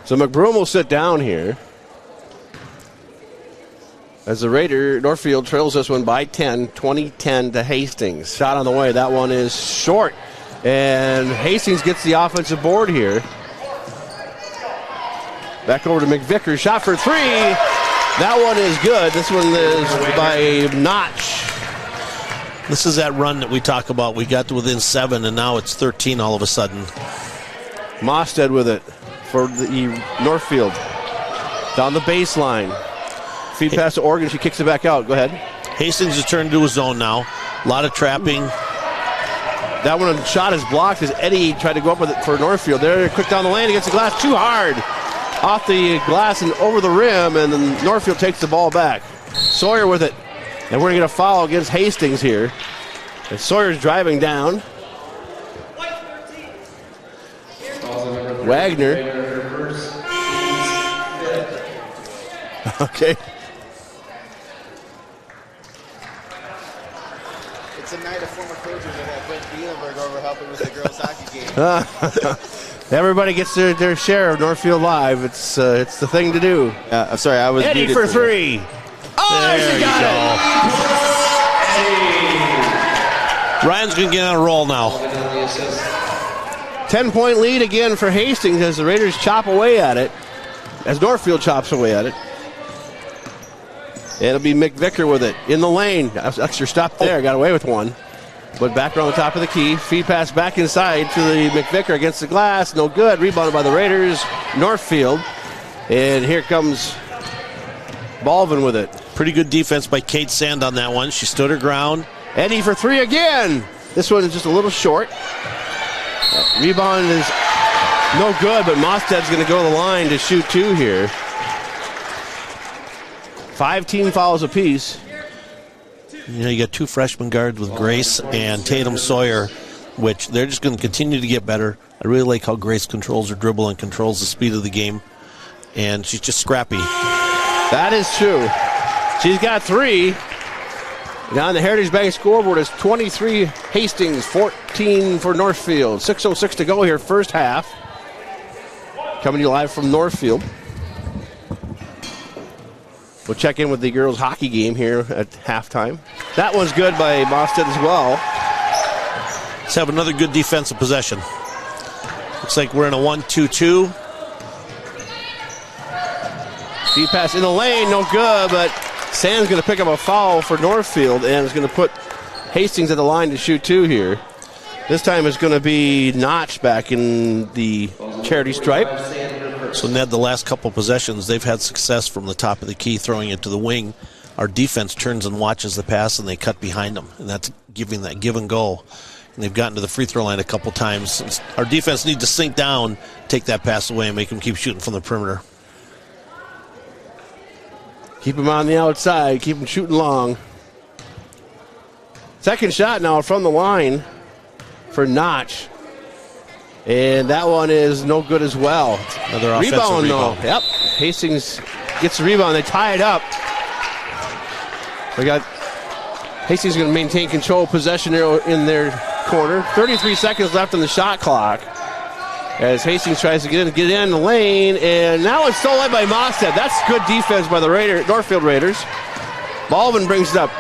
So McBroom will sit down here. As the Northfield trails this one by 10, 20-10 to Hastings. Shot on the way. That one is short. And Hastings gets the offensive board here. Back over to McVicker. Shot for 3. That one is good. This one is by Notch. This is that run that we talk about. We got to within 7, and now it's 13 all of a sudden. Mosted with it for the Northfield. Down the baseline. Feed pass to Oregon. She kicks it back out. Go ahead. Hastings has turned into a zone now. A lot of trapping. That one shot is blocked as Eddie tried to go up with it for Northfield. They're quick down the lane against the glass. Too hard. Off the glass and over the rim, and then Northfield takes the ball back. Sawyer with it. And we're going to get a foul against Hastings here. And Sawyer's driving down. Wagner. Okay. It's a night of former coaches that have Brent Bielenberg over helping with the girls' hockey game. Everybody gets their share of Northfield Live. It's the thing to do. I'm sorry, I was Eddie for 3. Oh, she got it. Ryan's going to get on a roll now. 10-point lead again for Hastings as the Raiders chop away at it. As Northfield chops away at it. It'll be McVicker with it in the lane. Extra stop there. Got away with one. But back around the top of the key. Feed pass back inside to the McVicker against the glass. No good. Rebounded by the Raiders. Northfield. And here comes Baldwin with it. Pretty good defense by Kate Sand on that one. She stood her ground. Eddie for 3 again. This one is just a little short. Rebound is no good, but Mosted's going to go to the line to shoot 2 here. 5 team fouls apiece. You know, you got 2 freshman guards with Grace and Tatum Sawyer, which they're just going to continue to get better. I really like how Grace controls her dribble and controls the speed of the game. And she's just scrappy. That is true. She's got 3. Now on the Heritage Bank scoreboard is 23 Hastings, 14 for Northfield. 6:06 to go here, first half. Coming to you live from Northfield. We'll check in with the girls' hockey game here at halftime. That one's good by Mosted as well. Let's have another good defensive possession. Looks like we're in a 1-2-2. Feed pass in the lane, no good, but Sand's going to pick up a foul for Northfield and is going to put Hastings at the line to shoot 2 here. This time it's going to be Notch back in the charity stripe. So, Ned, the last couple possessions, they've had success from the top of the key, throwing it to the wing. Our defense turns and watches the pass, and they cut behind them, and that's giving that give and go. And they've gotten to the free throw line a couple times. Our defense needs to sink down, take that pass away, and make them keep shooting from the perimeter. Keep him on the outside. Keep him shooting long. Second shot now from the line for Notch. And that one is no good as well. Another offensive rebound. Though. Yep. Hastings gets the rebound. They tie it up. We got Hastings going to maintain control of possession there in their corner. 33 seconds left on the shot clock. As Hastings tries to get in the lane, and now it's stolen by Mosted. That's good defense by the Northfield Raiders. Baldwin brings it up.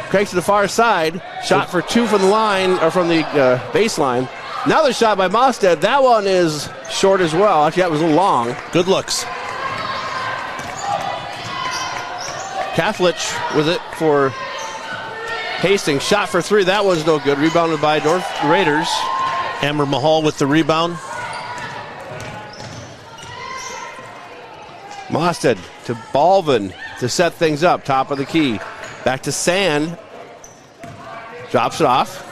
Cranks to the far side. Shot for 2 from the line, or from the baseline. Another shot by Mosted. That one is short as well. Actually, that was a little long. Good looks. Cathlich with it for Hastings. Shot for 3. That one's no good. Rebounded by North Raiders. Amber Mahal with the rebound. Mosted to Baldwin to set things up. Top of the key. Back to Sand. Drops it off.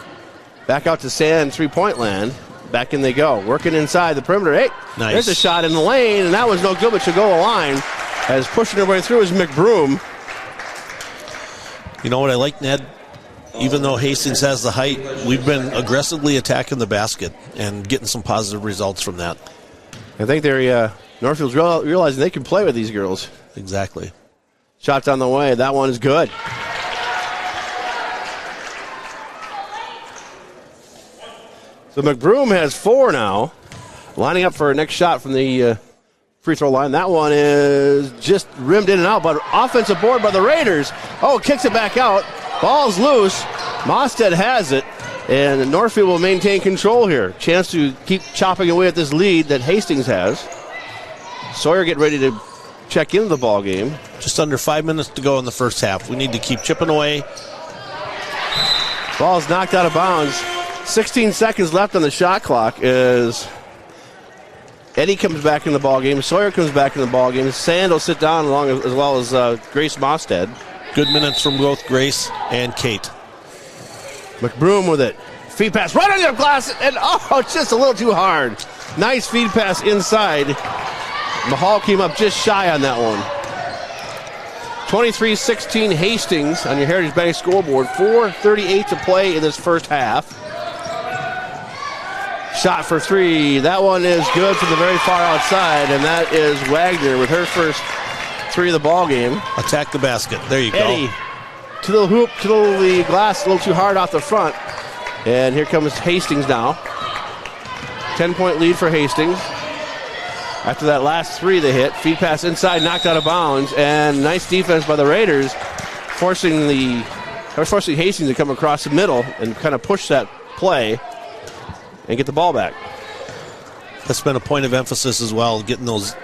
Back out to Sand, 3-point land. Back in they go. Working inside the perimeter. Hey, nice. There's a shot in the lane, and that was no good, but should go a line. As pushing her way through is McBroom. You know what I like, Ned? Even though Hastings has the height, we've been aggressively attacking the basket and getting some positive results from that. I think they're Northfield's realizing they can play with these girls. Exactly. Shots on the way. That one is good. So McBroom has 4 now. Lining up for a next shot from the free throw line. That one is just rimmed in and out, but offensive board by the Raiders. Oh, kicks it back out. Ball's loose. Mostad has it, and Northfield will maintain control here. Chance to keep chopping away at this lead that Hastings has. Sawyer getting ready to check into the ball game. Just under 5 minutes to go in the first half. We need to keep chipping away. Ball's knocked out of bounds. 16 seconds left on the shot clock as Eddie comes back in the ball game. Sawyer comes back in the ball game. Sand will sit down as well as Grace Mostad. Good minutes from both Grace and Kate. McBroom with it. Feed pass right on the glass, and it's just a little too hard. Nice feed pass inside. Mahal came up just shy on that one. 23-16 Hastings on your Heritage Bank scoreboard. 4:38 to play in this first half. Shot for three. That one is good from the very far outside, and that is Wagner with her first three of the ball game. Attack the basket. There you Eddie go. To the hoop, to the glass, a little too hard off the front. And here comes Hastings now. 10-point lead for Hastings. After that last three they hit, feed pass inside, knocked out of bounds, and nice defense by the Raiders, forcing Hastings to come across the middle and kind of push that play and get the ball back. That's been a point of emphasis as well, getting those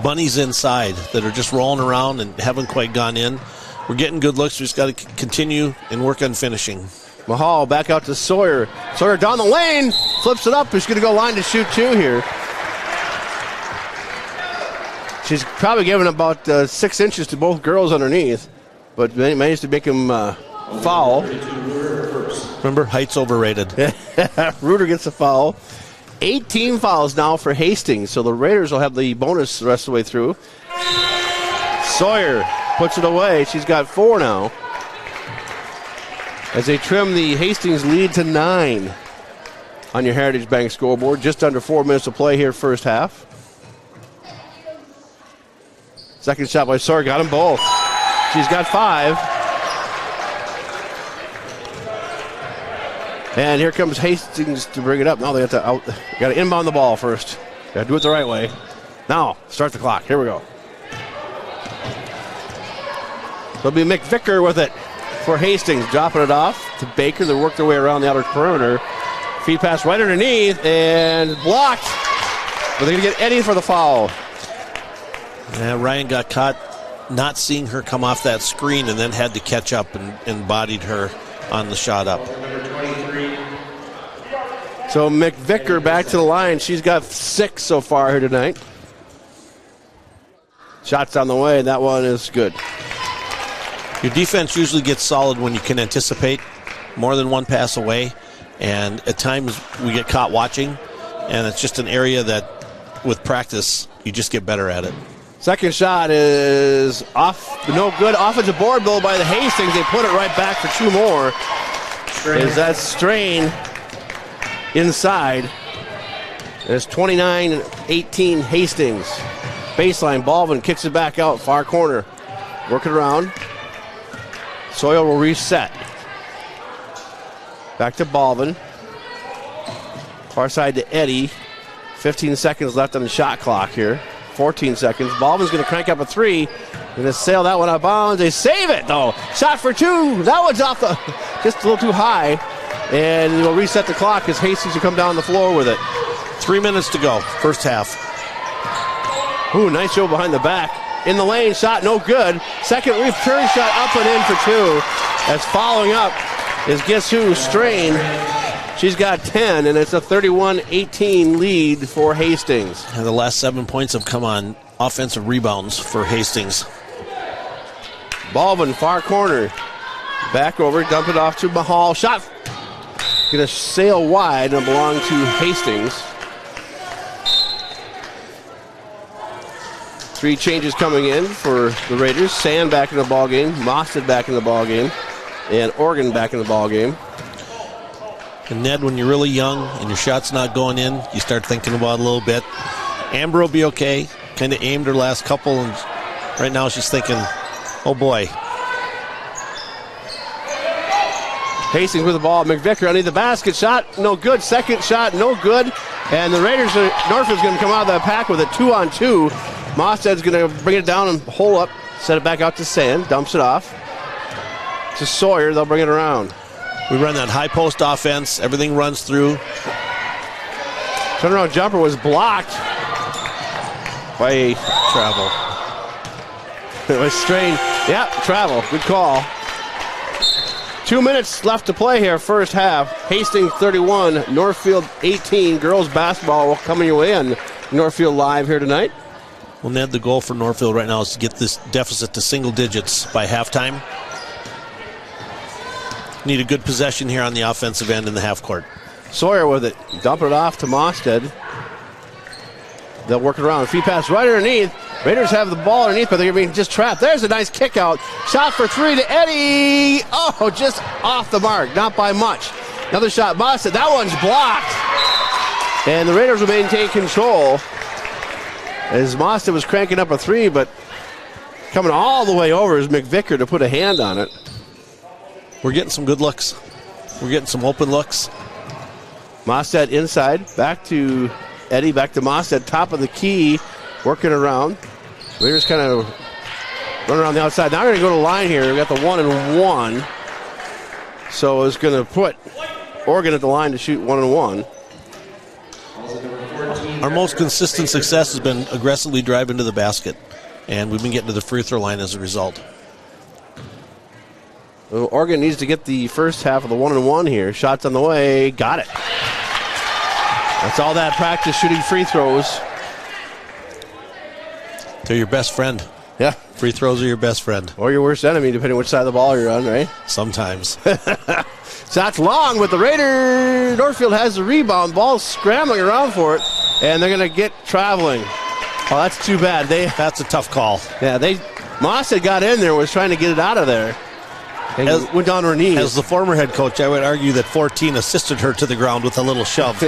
bunnies inside that are just rolling around and haven't quite gone in. We're getting good looks. We just got to continue and work on finishing. Mahal back out to Sawyer. Sawyer down the lane, flips it up. He's going to go line to shoot two here. She's probably given about 6 inches to both girls underneath, but managed to make him foul. Remember, height's overrated. Reuter gets a foul. 18 fouls now for Hastings, so the Raiders will have the bonus the rest of the way through. Sawyer puts it away. She's got 4 now. As they trim the Hastings lead to 9 on your Heritage Bank scoreboard. Just under 4 minutes to play here first half. Second shot by Sawyer, got them both. She's got 5. And here comes Hastings to bring it up. Now they have to inbound the ball first. Got to do it the right way. Now, start the clock. Here we go. It'll be McVicker with it for Hastings, dropping it off to Baker. They work their way around the outer perimeter. Feed pass right underneath and blocked. But they're going to get Eddie for the foul. Yeah, Ryan got caught not seeing her come off that screen and then had to catch up and bodied her on the shot up. So McVicker back to the line. She's got 6 so far here tonight. Shots on the way. That one is good. Your defense usually gets solid when you can anticipate more than one pass away. And at times we get caught watching. And it's just an area that with practice you just get better at it. Second shot is off, no good. Offensive board though by the Hastings. They put it right back for 2 more. Is that Strain inside? It's 29-18 Hastings. Baseline, Baldwin kicks it back out, far corner. Work it around. Sawyer will reset. Back to Baldwin. Far side to Eddie. 15 seconds left on the shot clock here. 14 seconds. Baldwin's going to crank up a 3. Going to sail that one out of bounds. They save it, though. Shot for 2. That one's off the, just a little too high. And we'll reset the clock as Hastings will come down the floor with it. 3 minutes to go, first half. Ooh, nice show behind the back. In the lane, shot no good. Second return shot up and in for 2. As following up is guess who? Strain. She's got 10, and it's a 31-18 lead for Hastings. And the last 7 points have come on offensive rebounds for Hastings. Baldwin, far corner. Back over, dump it off to Mahal. Shot. Going to sail wide and belong to Hastings. 3 changes coming in for the Raiders. Sand back in the ballgame. Mostad back in the ballgame. And Oregon back in the ballgame. And Ned, when you're really young and your shot's not going in, you start thinking about it a little bit. Amber will be okay. Kind of aimed her last couple, and right now she's thinking, oh boy. Hastings with the ball. McVicker underneath the basket. Shot no good. Second shot no good. And the Raiders, Northfield's going to come out of the pack with a 2-on-2. Mosted's going to bring it down and hole up, set it back out to Sand, dumps it off to Sawyer. They'll bring it around. We run that high post offense. Everything runs through. Turnaround jumper was blocked by Travel. It was strained. Yeah, Travel. Good call. 2 minutes left to play here, first half. Hastings 31, Northfield 18. Girls basketball coming your way on Northfield Live here tonight. Well, Ned, the goal for Northfield right now is to get this deficit to single digits by halftime. Need a good possession here on the offensive end in the half court. Sawyer with it. Dump it off to Mosted. They'll work it around. Feed pass right underneath. Raiders have the ball underneath, but they're being just trapped. There's a nice kick out. Shot for three to Eddie. Oh, just off the mark. Not by much. Another shot. Mosted. That one's blocked. And the Raiders will maintain control as Mosted was cranking up a three, but coming all the way over is McVicker to put a hand on it. We're getting some good looks. We're getting some open looks. Mosted inside. Back to Eddie. Back to Mosted. Top of the key. Working around. Raiders kind of run around the outside. Now we're going to go to the line here. We've got the 1-and-1. So it's going to put Oregon at the line to shoot 1-and-1. Our most consistent success has been aggressively driving to the basket, and we've been getting to the free throw line as a result. Well, Oregon needs to get the first half of the 1-and-1 here. Shots on the way. Got it. That's all that practice shooting free throws. They're your best friend. Yeah. Free throws are your best friend. Or your worst enemy, depending which side of the ball you're on, right? Sometimes. Shots long, but the Raiders. Northfield has the rebound. Ball scrambling around for it, and they're going to get traveling. Oh, that's too bad. That's a tough call. Yeah, Mosted got in there, was trying to get it out of there. And went down her knees. As the former head coach, I would argue that 14 assisted her to the ground with a little shove.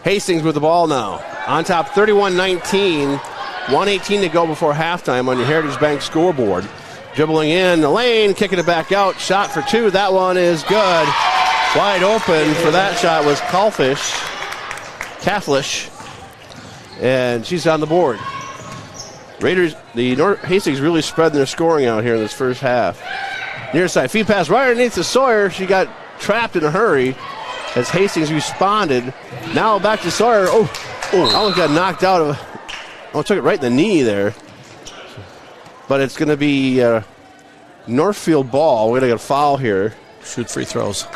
Hastings with the ball now. On top, 31-19. 1:18 to go before halftime on your Heritage Bank scoreboard. Dribbling in the lane, kicking it back out. Shot for two. That one is good. Wide open for that shot was Cathlish. And she's on the board. Raiders, Hastings really spreading their scoring out here in this first half. Near side, feed pass right underneath to Sawyer. She got trapped in a hurry as Hastings responded. Now back to Sawyer. Almost got knocked out of. Took it right in the knee there. But it's going to be Northfield ball. We're going to get a foul here. Shoot free throws.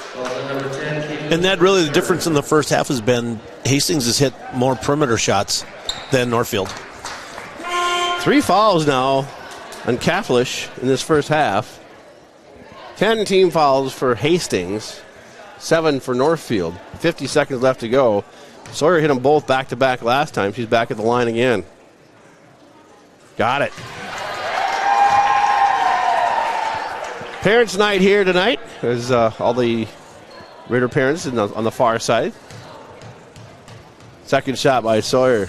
And that really the difference in the first half has been Hastings has hit more perimeter shots than Northfield. 3 fouls now on Cathlish in this first half. 10 team fouls for Hastings. 7 for Northfield. 50 seconds left to go. Sawyer hit them both back-to-back last time. She's back at the line again. Got it. Parents' night here tonight. There's all the Raider parents on the far side. Second shot by Sawyer.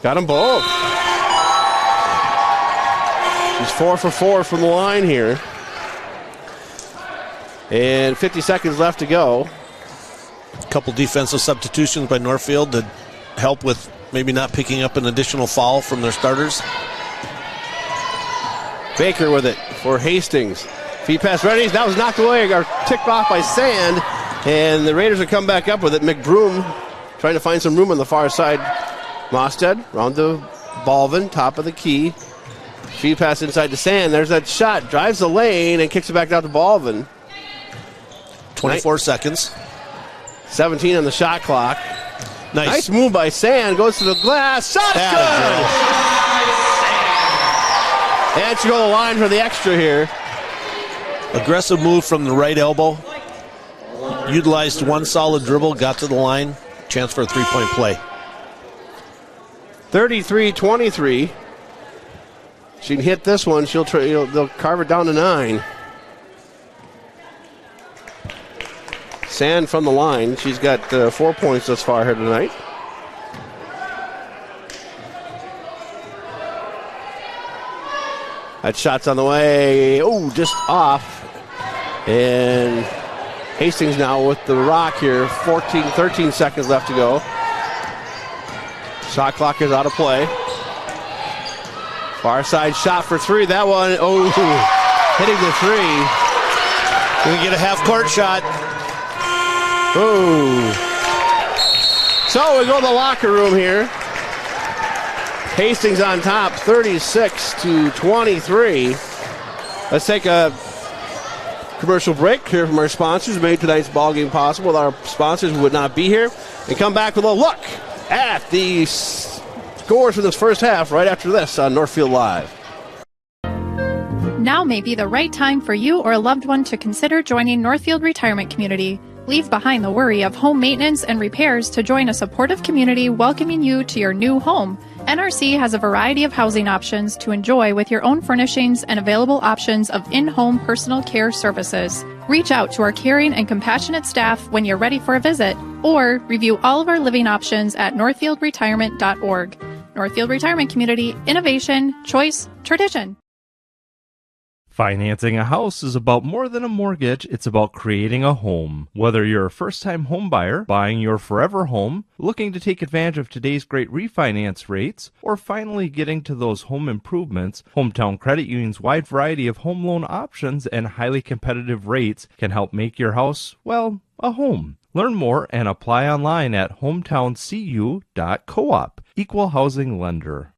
Got them both. She's 4 for 4 from the line here. And 50 seconds left to go. A couple defensive substitutions by Northfield to help with maybe not picking up an additional foul from their starters. Baker with it for Hastings. Feed pass ready. That was knocked away or ticked off by Sand. And the Raiders will come back up with it. McBroom trying to find some room on the far side. Mosted round to Balvin, top of the key. Feed pass inside to Sand. There's that shot. Drives the lane and kicks it back out to Balvin. 24 seconds. 17 on the shot clock. Nice move by Sand. Goes to the glass. Shot's good. And she go to the line for the extra here. Aggressive move from the right elbow. Utilized one solid dribble. Got to the line. Chance for a three-point play. 33-23. She can hit this one. They'll carve it down to 9. Sand from the line. She's got 4 points thus far here tonight. That shot's on the way. Oh, just off. And Hastings now with the rock here. 13 seconds left to go. Shot clock is out of play. Far side shot for three. That one, hitting the three. Gonna get a half-court shot. Oh. So we go to the locker room here. Hastings on top, 36-23. Let's take a commercial break here from our sponsors. Made tonight's ball game possible. Our sponsors would not be here. And come back with a look at the scores for this first half right after this on Northfield Live. Now may be the right time for you or a loved one to consider joining Northfield Retirement Community. Leave behind the worry of home maintenance and repairs to join a supportive community welcoming you to your new home. NRC has a variety of housing options to enjoy with your own furnishings and available options of in-home personal care services. Reach out to our caring and compassionate staff when you're ready for a visit, or review all of our living options at northfieldretirement.org. Northfield Retirement Community, innovation, choice, tradition. Financing a house is about more than a mortgage, it's about creating a home. Whether you're a first-time home buyer, buying your forever home, looking to take advantage of today's great refinance rates, or finally getting to those home improvements, Hometown Credit Union's wide variety of home loan options and highly competitive rates can help make your house, well, a home. Learn more and apply online at hometowncu.coop. Equal housing lender.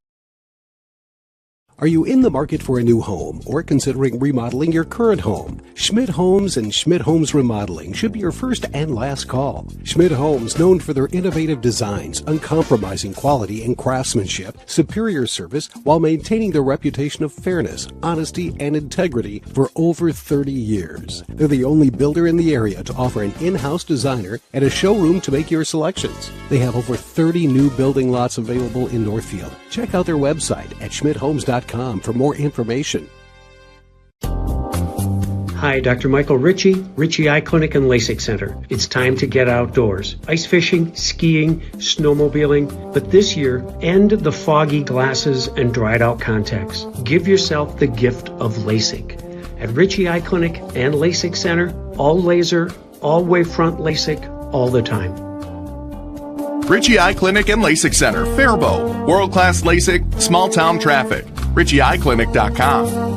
Are you in the market for a new home or considering remodeling your current home? Schmidt Homes and Schmidt Homes Remodeling should be your first and last call. Schmidt Homes, known for their innovative designs, uncompromising quality and craftsmanship, superior service, while maintaining their reputation of fairness, honesty, and integrity for over 30 years. They're the only builder in the area to offer an in-house designer and a showroom to make your selections. They have over 30 new building lots available in Northfield. Check out their website at schmidthomes.com for more information. Hi, Dr. Michael Ritchie, Ritchie Eye Clinic and LASIK Center. It's time to get outdoors. Ice fishing, skiing, snowmobiling, but this year, end the foggy glasses and dried out contacts. Give yourself the gift of LASIK. At Ritchie Eye Clinic and LASIK Center, all laser, all wavefront LASIK, all the time. Ritchie Eye Clinic and LASIK Center, Faribault. World-class LASIK, small-town traffic. RitchieEyeClinic.com.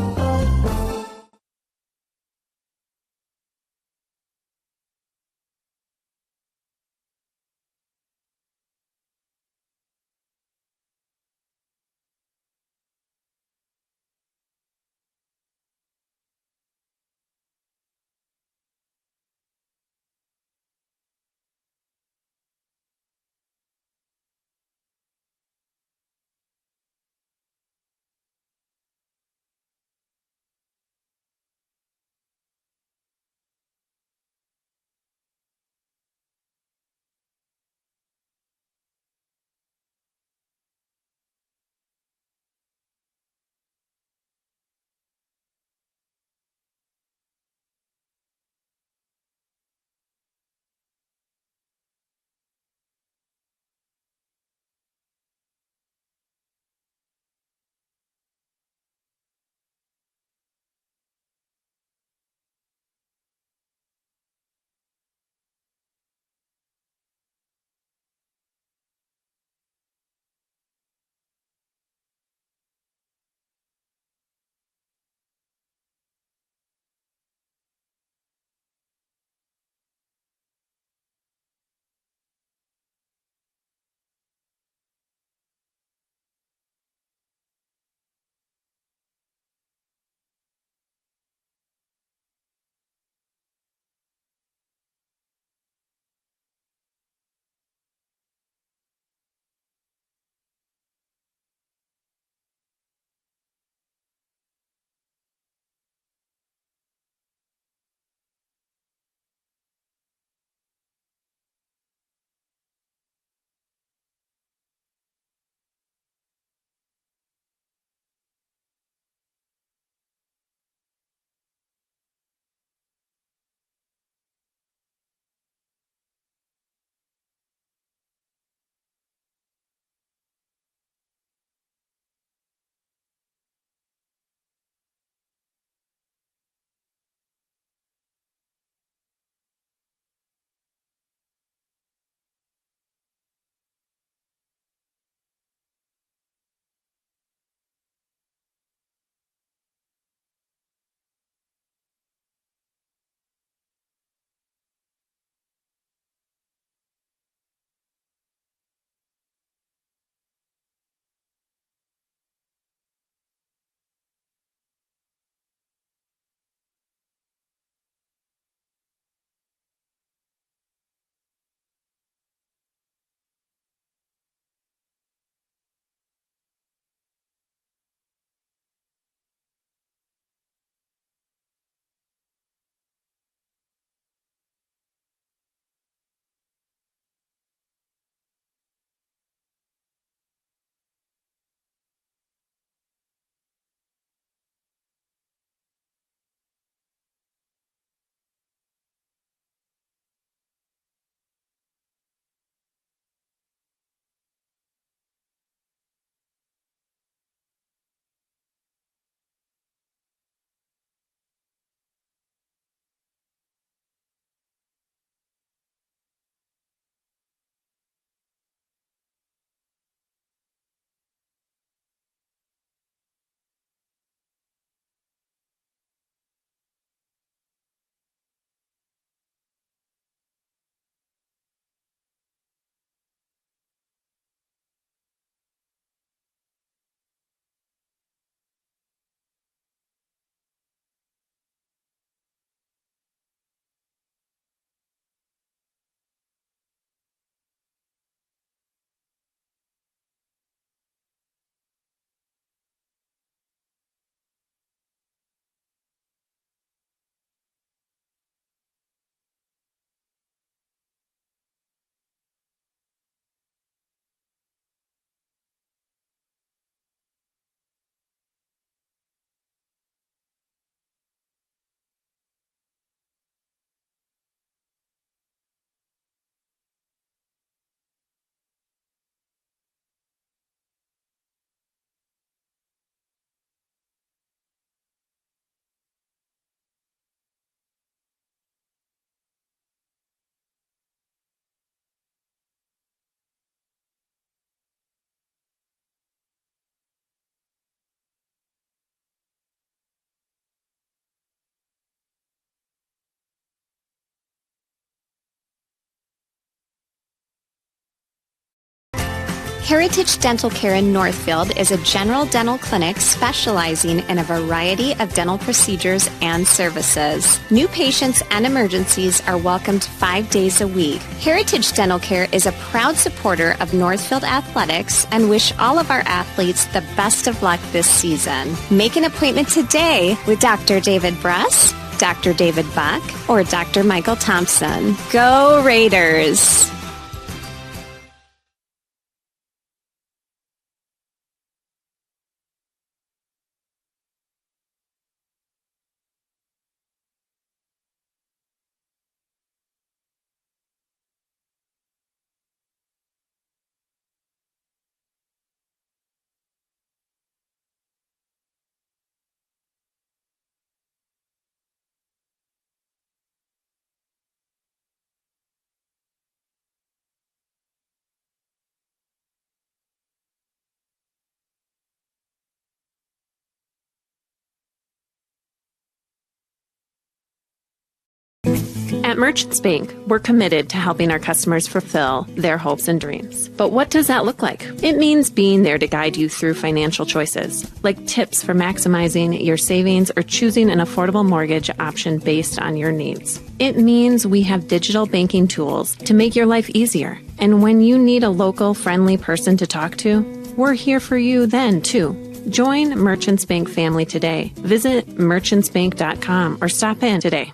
Heritage Dental Care in Northfield is a general dental clinic specializing in a variety of dental procedures and services. New patients and emergencies are welcomed 5 days a week. Heritage Dental Care is a proud supporter of Northfield Athletics and wish all of our athletes the best of luck this season. Make an appointment today with Dr. David Bress, Dr. David Buck, or Dr. Michael Thompson. Go Raiders! At Merchants Bank, we're committed to helping our customers fulfill their hopes and dreams. But what does that look like? It means being there to guide you through financial choices, like tips for maximizing your savings or choosing an affordable mortgage option based on your needs. It means we have digital banking tools to make your life easier. And when you need a local, friendly person to talk to, we're here for you then, too. Join Merchants Bank family today. Visit merchantsbank.com or stop in today.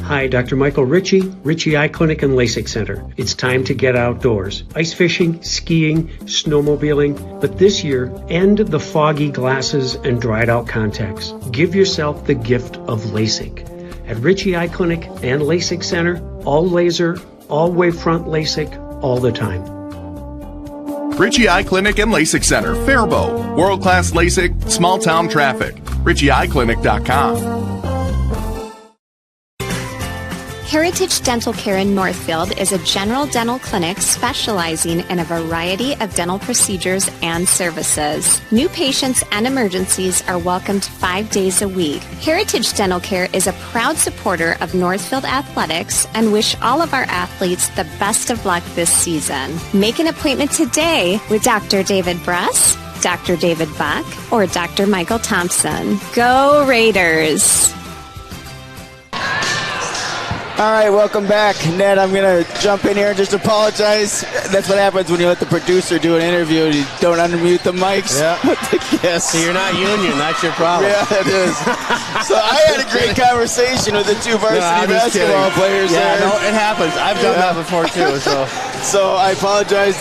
Hi, Dr. Michael Ritchie, Ritchie Eye Clinic and LASIK Center. It's time to get outdoors. Ice fishing, skiing, snowmobiling, but this year, end the foggy glasses and dried out contacts. Give yourself the gift of LASIK. At Ritchie Eye Clinic and LASIK Center, all laser, all wavefront LASIK, all the time. Ritchie Eye Clinic and LASIK Center, Faribault. World-class LASIK, small-town traffic. RitchieEyeClinic.com. Heritage Dental Care in Northfield is a general dental clinic specializing in a variety of dental procedures and services. New patients and emergencies are welcomed 5 days a week. Heritage Dental Care is a proud supporter of Northfield Athletics and wish all of our athletes the best of luck this season. Make an appointment today with Dr. David Bress, Dr. David Buck, or Dr. Michael Thompson. Go Raiders! All right, welcome back. Ned, I'm going to jump in here and just apologize. That's what happens when you let the producer do an interview and you don't unmute the mics. Yeah. Yes. So you're not union. That's your problem. Yeah, it is. So I had a great conversation with the two varsity basketball players there. No, it happens. I've done that before, too. So I apologize.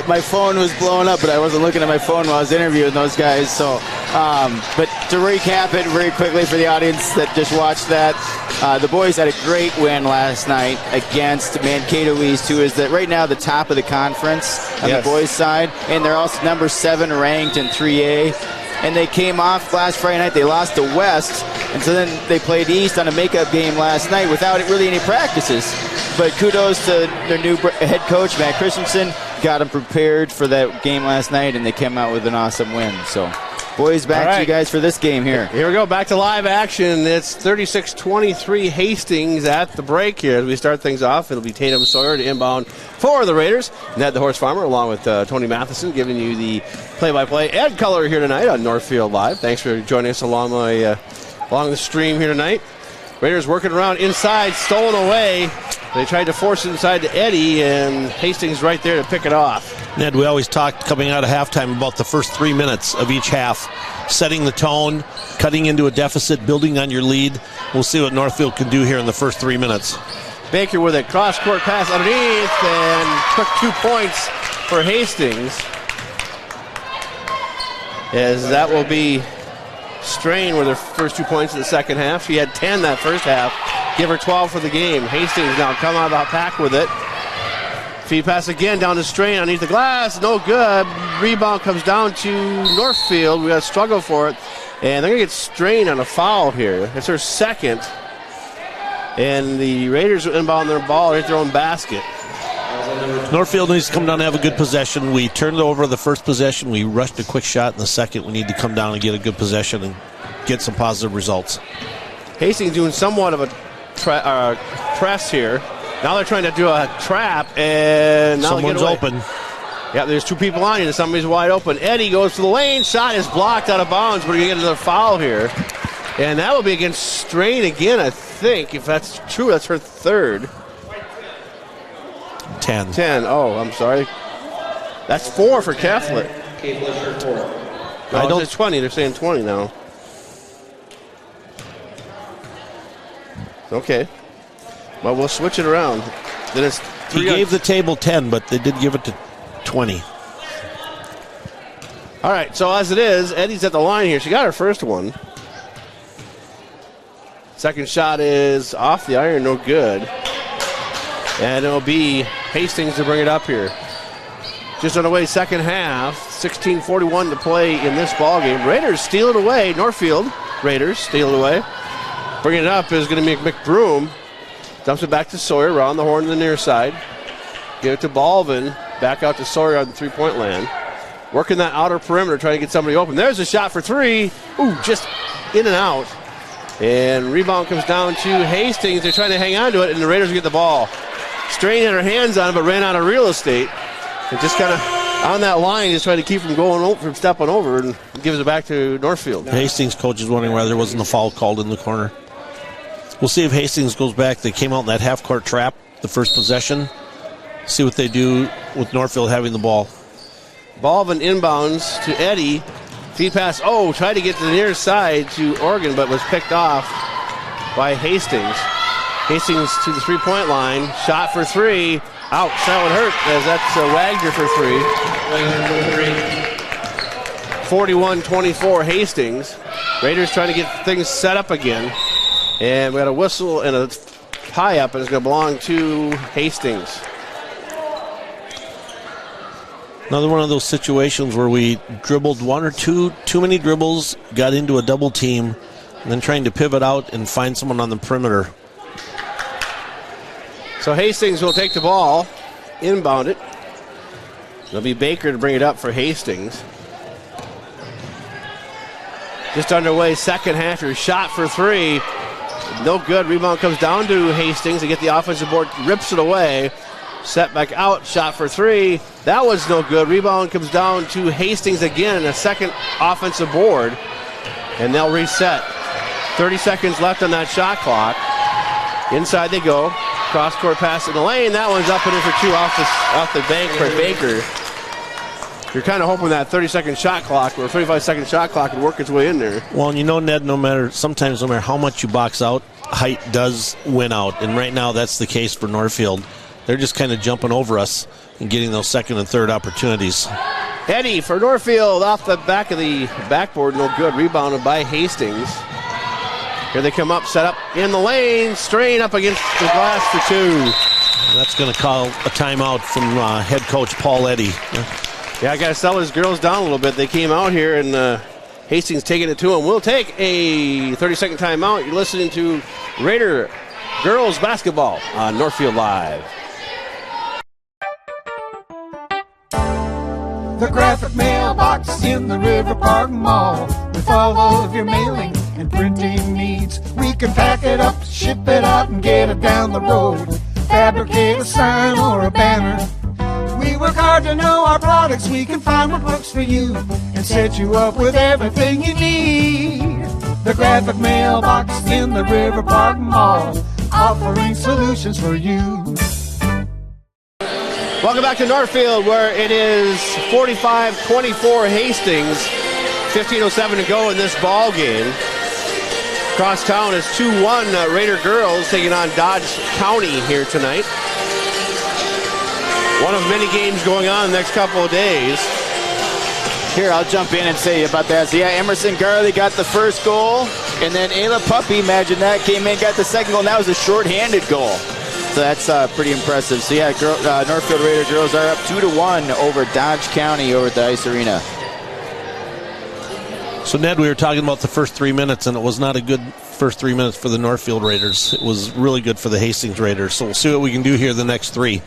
My phone was blowing up, but I wasn't looking at my phone while I was interviewing those guys. So, but to recap it very quickly for the audience that just watched that, the boys had a great win last night against Mankato East, who is right now the top of the conference on the boys' side, and they're also number 7 ranked in 3A. And they came off last Friday night. They lost to West, and so then they played East on a makeup game last night without really any practices. But kudos to their new head coach, Matt Christensen. Got them prepared for that game last night, and they came out with an awesome win. So, boys, back to you guys for this game here. Here we go, back to live action. It's 36-23 Hastings at the break here. As we start things off, it'll be Tatum Sawyer to inbound for the Raiders. Ned the Horse Farmer along with Tony Matheson giving you the play-by-play. Ed Color here tonight on Northfield Live. Thanks for joining us along the stream here tonight. Raiders working around inside, stolen away. They tried to force it inside to Eddie, and Hastings right there to pick it off. Ned, we always talked coming out of halftime about the first 3 minutes of each half, setting the tone, cutting into a deficit, building on your lead. We'll see what Northfield can do here in the first 3 minutes. Baker with a cross-court pass underneath and took 2 points for Hastings. As that will be Strain with her first 2 points in the second half. She had 10 that first half. Give her 12 for the game. Hastings now come out of the pack with it. Feed pass again down to Strain underneath the glass. No good. Rebound comes down to Northfield. We got to struggle for it. And they're going to get Strain on a foul here. It's her second. And the Raiders will inbound their ball at their own basket. Northfield needs to come down and have a good possession. We turned over the first possession. We rushed a quick shot in the second. We need to come down and get a good possession and get some positive results. Hastings doing somewhat of a press here. Now they're trying to do a trap, and now someone's open. Yeah, there's two people on you. Somebody's wide open. Eddie goes to the lane. Shot is blocked out of bounds, but we're going to get another foul here. And that will be against Strain again, I think. If that's true, that's her third. 10. Oh, I'm sorry. That's 4 for Catholic. I don't. It's 20. They're saying 20 now. Okay. Well, we'll switch it around. Then it's 3. He gave the table 10, but they did give it to 20. All right, so as it is, Eddie's at the line here. She got her first one. Second shot is off the iron, no good. And it'll be Hastings to bring it up here. Just on the way, second half. 16:41 to play in this ball game. Raiders steal it away. Northfield Raiders steal it away. Bringing it up is going to be McBroom. Dumps it back to Sawyer around the horn on the near side. Give it to Balvin. Back out to Sawyer on the three-point land. Working that outer perimeter, trying to get somebody open. There's a shot for 3. Ooh, just in and out. And rebound comes down to Hastings. They're trying to hang on to it, and the Raiders get the ball. Strain had her hands on it, but ran out of real estate. And just kind of on that line, just trying to keep from going over, from stepping over, and gives it back to Northfield. Hastings coach is wondering why there wasn't a foul called in the corner. We'll see if Hastings goes back. They came out in that half-court trap, the first possession. See what they do with Northfield having the ball. Balvin inbounds to Eddie. Feed pass. Oh, tried to get to the near side to Oregon, but was picked off by Hastings. Hastings to the three-point line. Shot for 3. Ouch, that would hurt, as that's Wagner for 3. 41-24 Hastings. Raiders trying to get things set up again. And we got a whistle and a tie-up, and it's going to belong to Hastings. Another one of those situations where we dribbled one or too many dribbles, got into a double team, and then trying to pivot out and find someone on the perimeter. So Hastings will take the ball, inbound it. It'll be Baker to bring it up for Hastings. Just underway, second half. Shot for 3. No good. Rebound comes down to Hastings. They get the offensive board, rips it away. Set back out. Shot for 3. That was no good. Rebound comes down to Hastings again. A second offensive board. And they'll reset. 30 seconds left on that shot clock. Inside they go. Cross-court pass in the lane. That one's up and in for 2 off the bank for Baker. You're kind of hoping that 30-second shot clock or 35-second shot clock would work its way in there. Well, and you know, Ned, sometimes no matter how much you box out, height does win out. And right now that's the case for Northfield. They're just kind of jumping over us and getting those second and third opportunities. Eddie for Northfield off the back of the backboard. No good. Rebounded by Hastings. Here they come up, set up in the lane. Strain up against the glass for 2. That's going to call a timeout from head coach Paul Eddy. Yeah, I got to settle his girls down a little bit. They came out here, and Hastings taking it to them. We'll take a 30-second timeout. You're listening to Raider girls basketball on Northfield Live. The graphic mailbox in the River Park Mall. With all of your mailing and printing needs, we can pack it up, ship it out, and get it down the road. Fabricate a sign or a banner. We work hard to know our products. We can find what works for you and set you up with everything you need. The graphic mailbox in the River Park Mall, offering solutions for you. Welcome back to Northfield, where it is 45-24 Hastings. 15:07 to go in this ball game. Cross town is 2-1 Raider girls taking on Dodge County here tonight. One of many games going on the next couple of days. Here, I'll jump in and say about that. So, yeah, Emerson Garley got the first goal, and then Ayla Puppy, imagine that, came in, got the second goal, and that was a short-handed goal. So that's pretty impressive. So, yeah, Northfield Raider girls are up 2-1 over Dodge County over at the Ice Arena. So, Ned, we were talking about the first 3 minutes, and it was not a good first 3 minutes for the Northfield Raiders. It was really good for the Hastings Raiders. So we'll see what we can do here the next 3.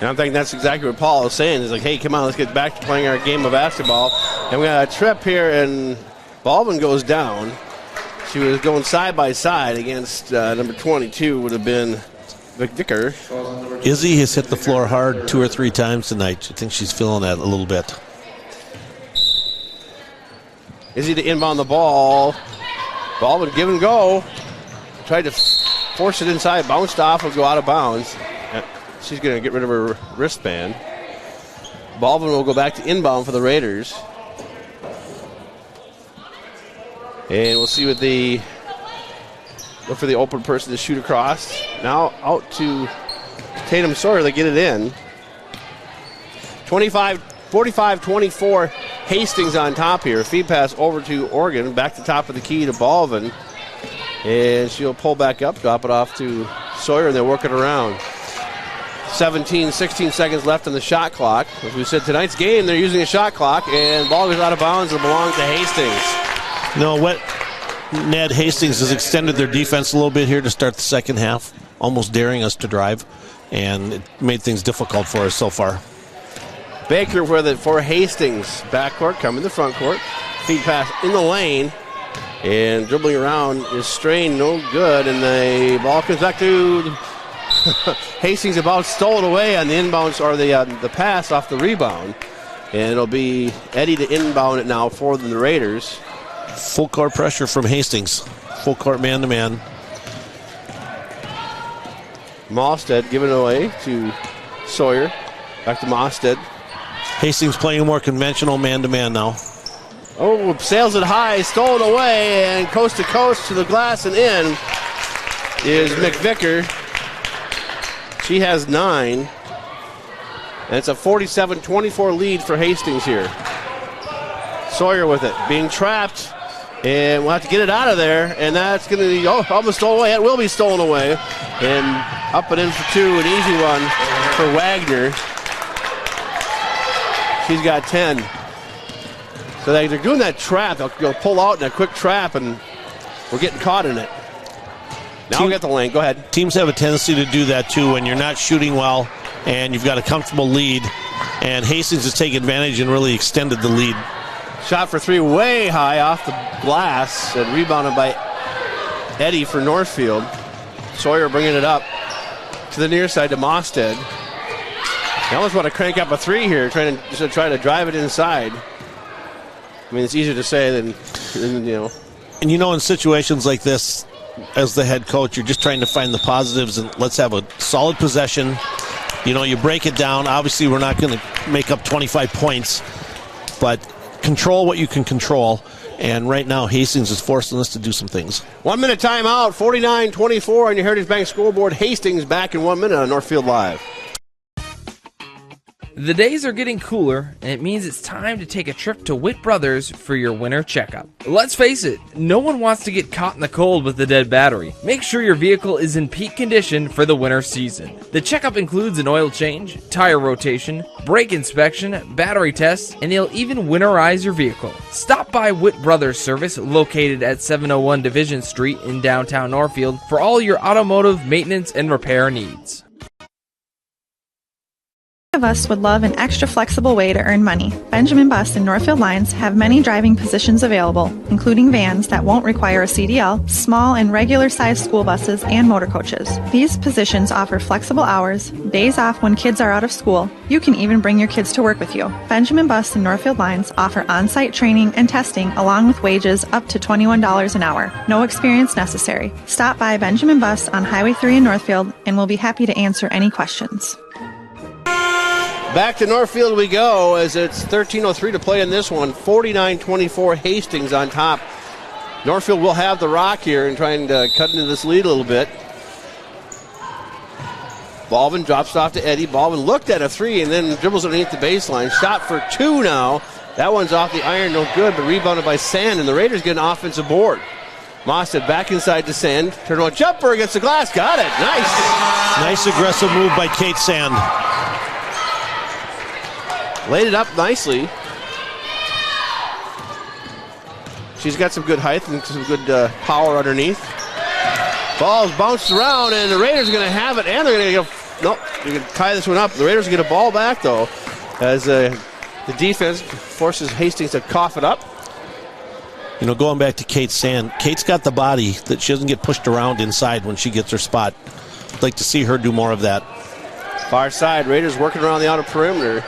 And I'm thinking that's exactly what Paul is saying. He's like, hey, come on, let's get back to playing our game of basketball. And we got a trip here, and Baldwin goes down. She was going side by side against number 22, would have been McVicker. Izzy has hit the floor hard 2 or 3 times tonight. I think she's feeling that a little bit. Izzy to inbound the ball. Ball would give and go. Tried to force it inside, bounced off, and go out of bounds. She's going to get rid of her wristband. Baldwin will go back to inbound for the Raiders. And we'll see what look for the open person to shoot across. Now out to Tatum Sawyer. They get it in. 45-24. Hastings on top here. Feed pass over to Oregon. Back to top of the key to Baldwin. And she'll pull back up, drop it off to Sawyer, and they'll work it around. 16 seconds left on the shot clock. As we said, tonight's game, they're using a shot clock, and ball goes out of bounds and belongs to Hastings. No, Ned Hastings has extended their defense a little bit here to start the second half, almost daring us to drive, and it made things difficult for us so far. Baker for Hastings. Backcourt, coming to the front court. Feed pass in the lane. And dribbling around is strained, no good. And the ball comes back to Hastings, about stolen away on the inbounds, or the pass off the rebound. And it'll be Eddie to inbound it now for the Raiders. Full court pressure from Hastings. Full court man-to-man. Mostad giving it away to Sawyer. Back to Mostad. Hastings playing more conventional man-to-man now. Oh, sails it high, stolen away, and coast to coast to the glass and in is McVicker. She has 9. And it's a 47-24 lead for Hastings here. Sawyer with it, being trapped, and we'll have to get it out of there, and that's going to be almost stolen away. It will be stolen away. And up and in for 2, an easy one for Wagner. She's got 10. So they're doing that trap. They'll pull out in a quick trap, and we're getting caught in it. Now we got the lane. Go ahead. Teams have a tendency to do that, too, when you're not shooting well and you've got a comfortable lead. And Hastings has taken advantage and really extended the lead. Shot for 3 way high off the glass and rebounded by Eddie for Northfield. Sawyer bringing it up to the near side to Mostad. They almost want to crank up a 3 here, trying to drive it inside. I mean, it's easier to say than you know. And in situations like this, as the head coach, you're just trying to find the positives and let's have a solid possession. You break it down. Obviously, we're not going to make up 25 points, but control what you can control. And right now, Hastings is forcing us to do some things. 1 minute timeout, 49-24 on your Heritage Bank scoreboard. Hastings back in 1 minute on Northfield Live. The days are getting cooler, and it means it's time to take a trip to Witt Brothers for your winter checkup. Let's face it, no one wants to get caught in the cold with a dead battery. Make sure your vehicle is in peak condition for the winter season. The checkup includes an oil change, tire rotation, brake inspection, battery tests, and they'll even winterize your vehicle. Stop by Witt Brothers Service, located at 701 Division Street in downtown Northfield, for all your automotive maintenance and repair needs. Of us would love an extra flexible way to earn money. Benjamin Bus and Northfield Lines have many driving positions available, including vans that won't require a CDL, small and regular sized school buses, and motor coaches. These positions offer flexible hours, days off when kids are out of school. You can even bring your kids to work with you. Benjamin Bus and Northfield Lines offer on-site training and testing along with wages up to $21 an hour. No experience necessary. Stop by Benjamin Bus on Highway 3 in Northfield and we'll be happy to answer any questions. Back to Northfield we go as it's 13:03 to play in this one. 49-24 Hastings on top. Northfield will have the rock here and trying to cut into this lead a little bit. Baldwin drops off to Eddie. Baldwin looked at a 3 and then dribbles underneath the baseline. Shot for 2 now. That one's off the iron, no good, but rebounded by Sand, and the Raiders get an offensive board. Mostad back inside to Sand. Turnaround jumper against the glass. Got it. Nice. Nice aggressive move by Kate Sand. Laid it up nicely. She's got some good height and some good power underneath. Ball's bounced around, and the Raiders are going to have it, and they're going to get nope, you're going to tie this one up. The Raiders get a ball back, though, as the defense forces Hastings to cough it up. Going back to Kate Sand, Kate's got the body that she doesn't get pushed around inside when she gets her spot. like to see her do more of that. Far side, Raiders working around the outer perimeter.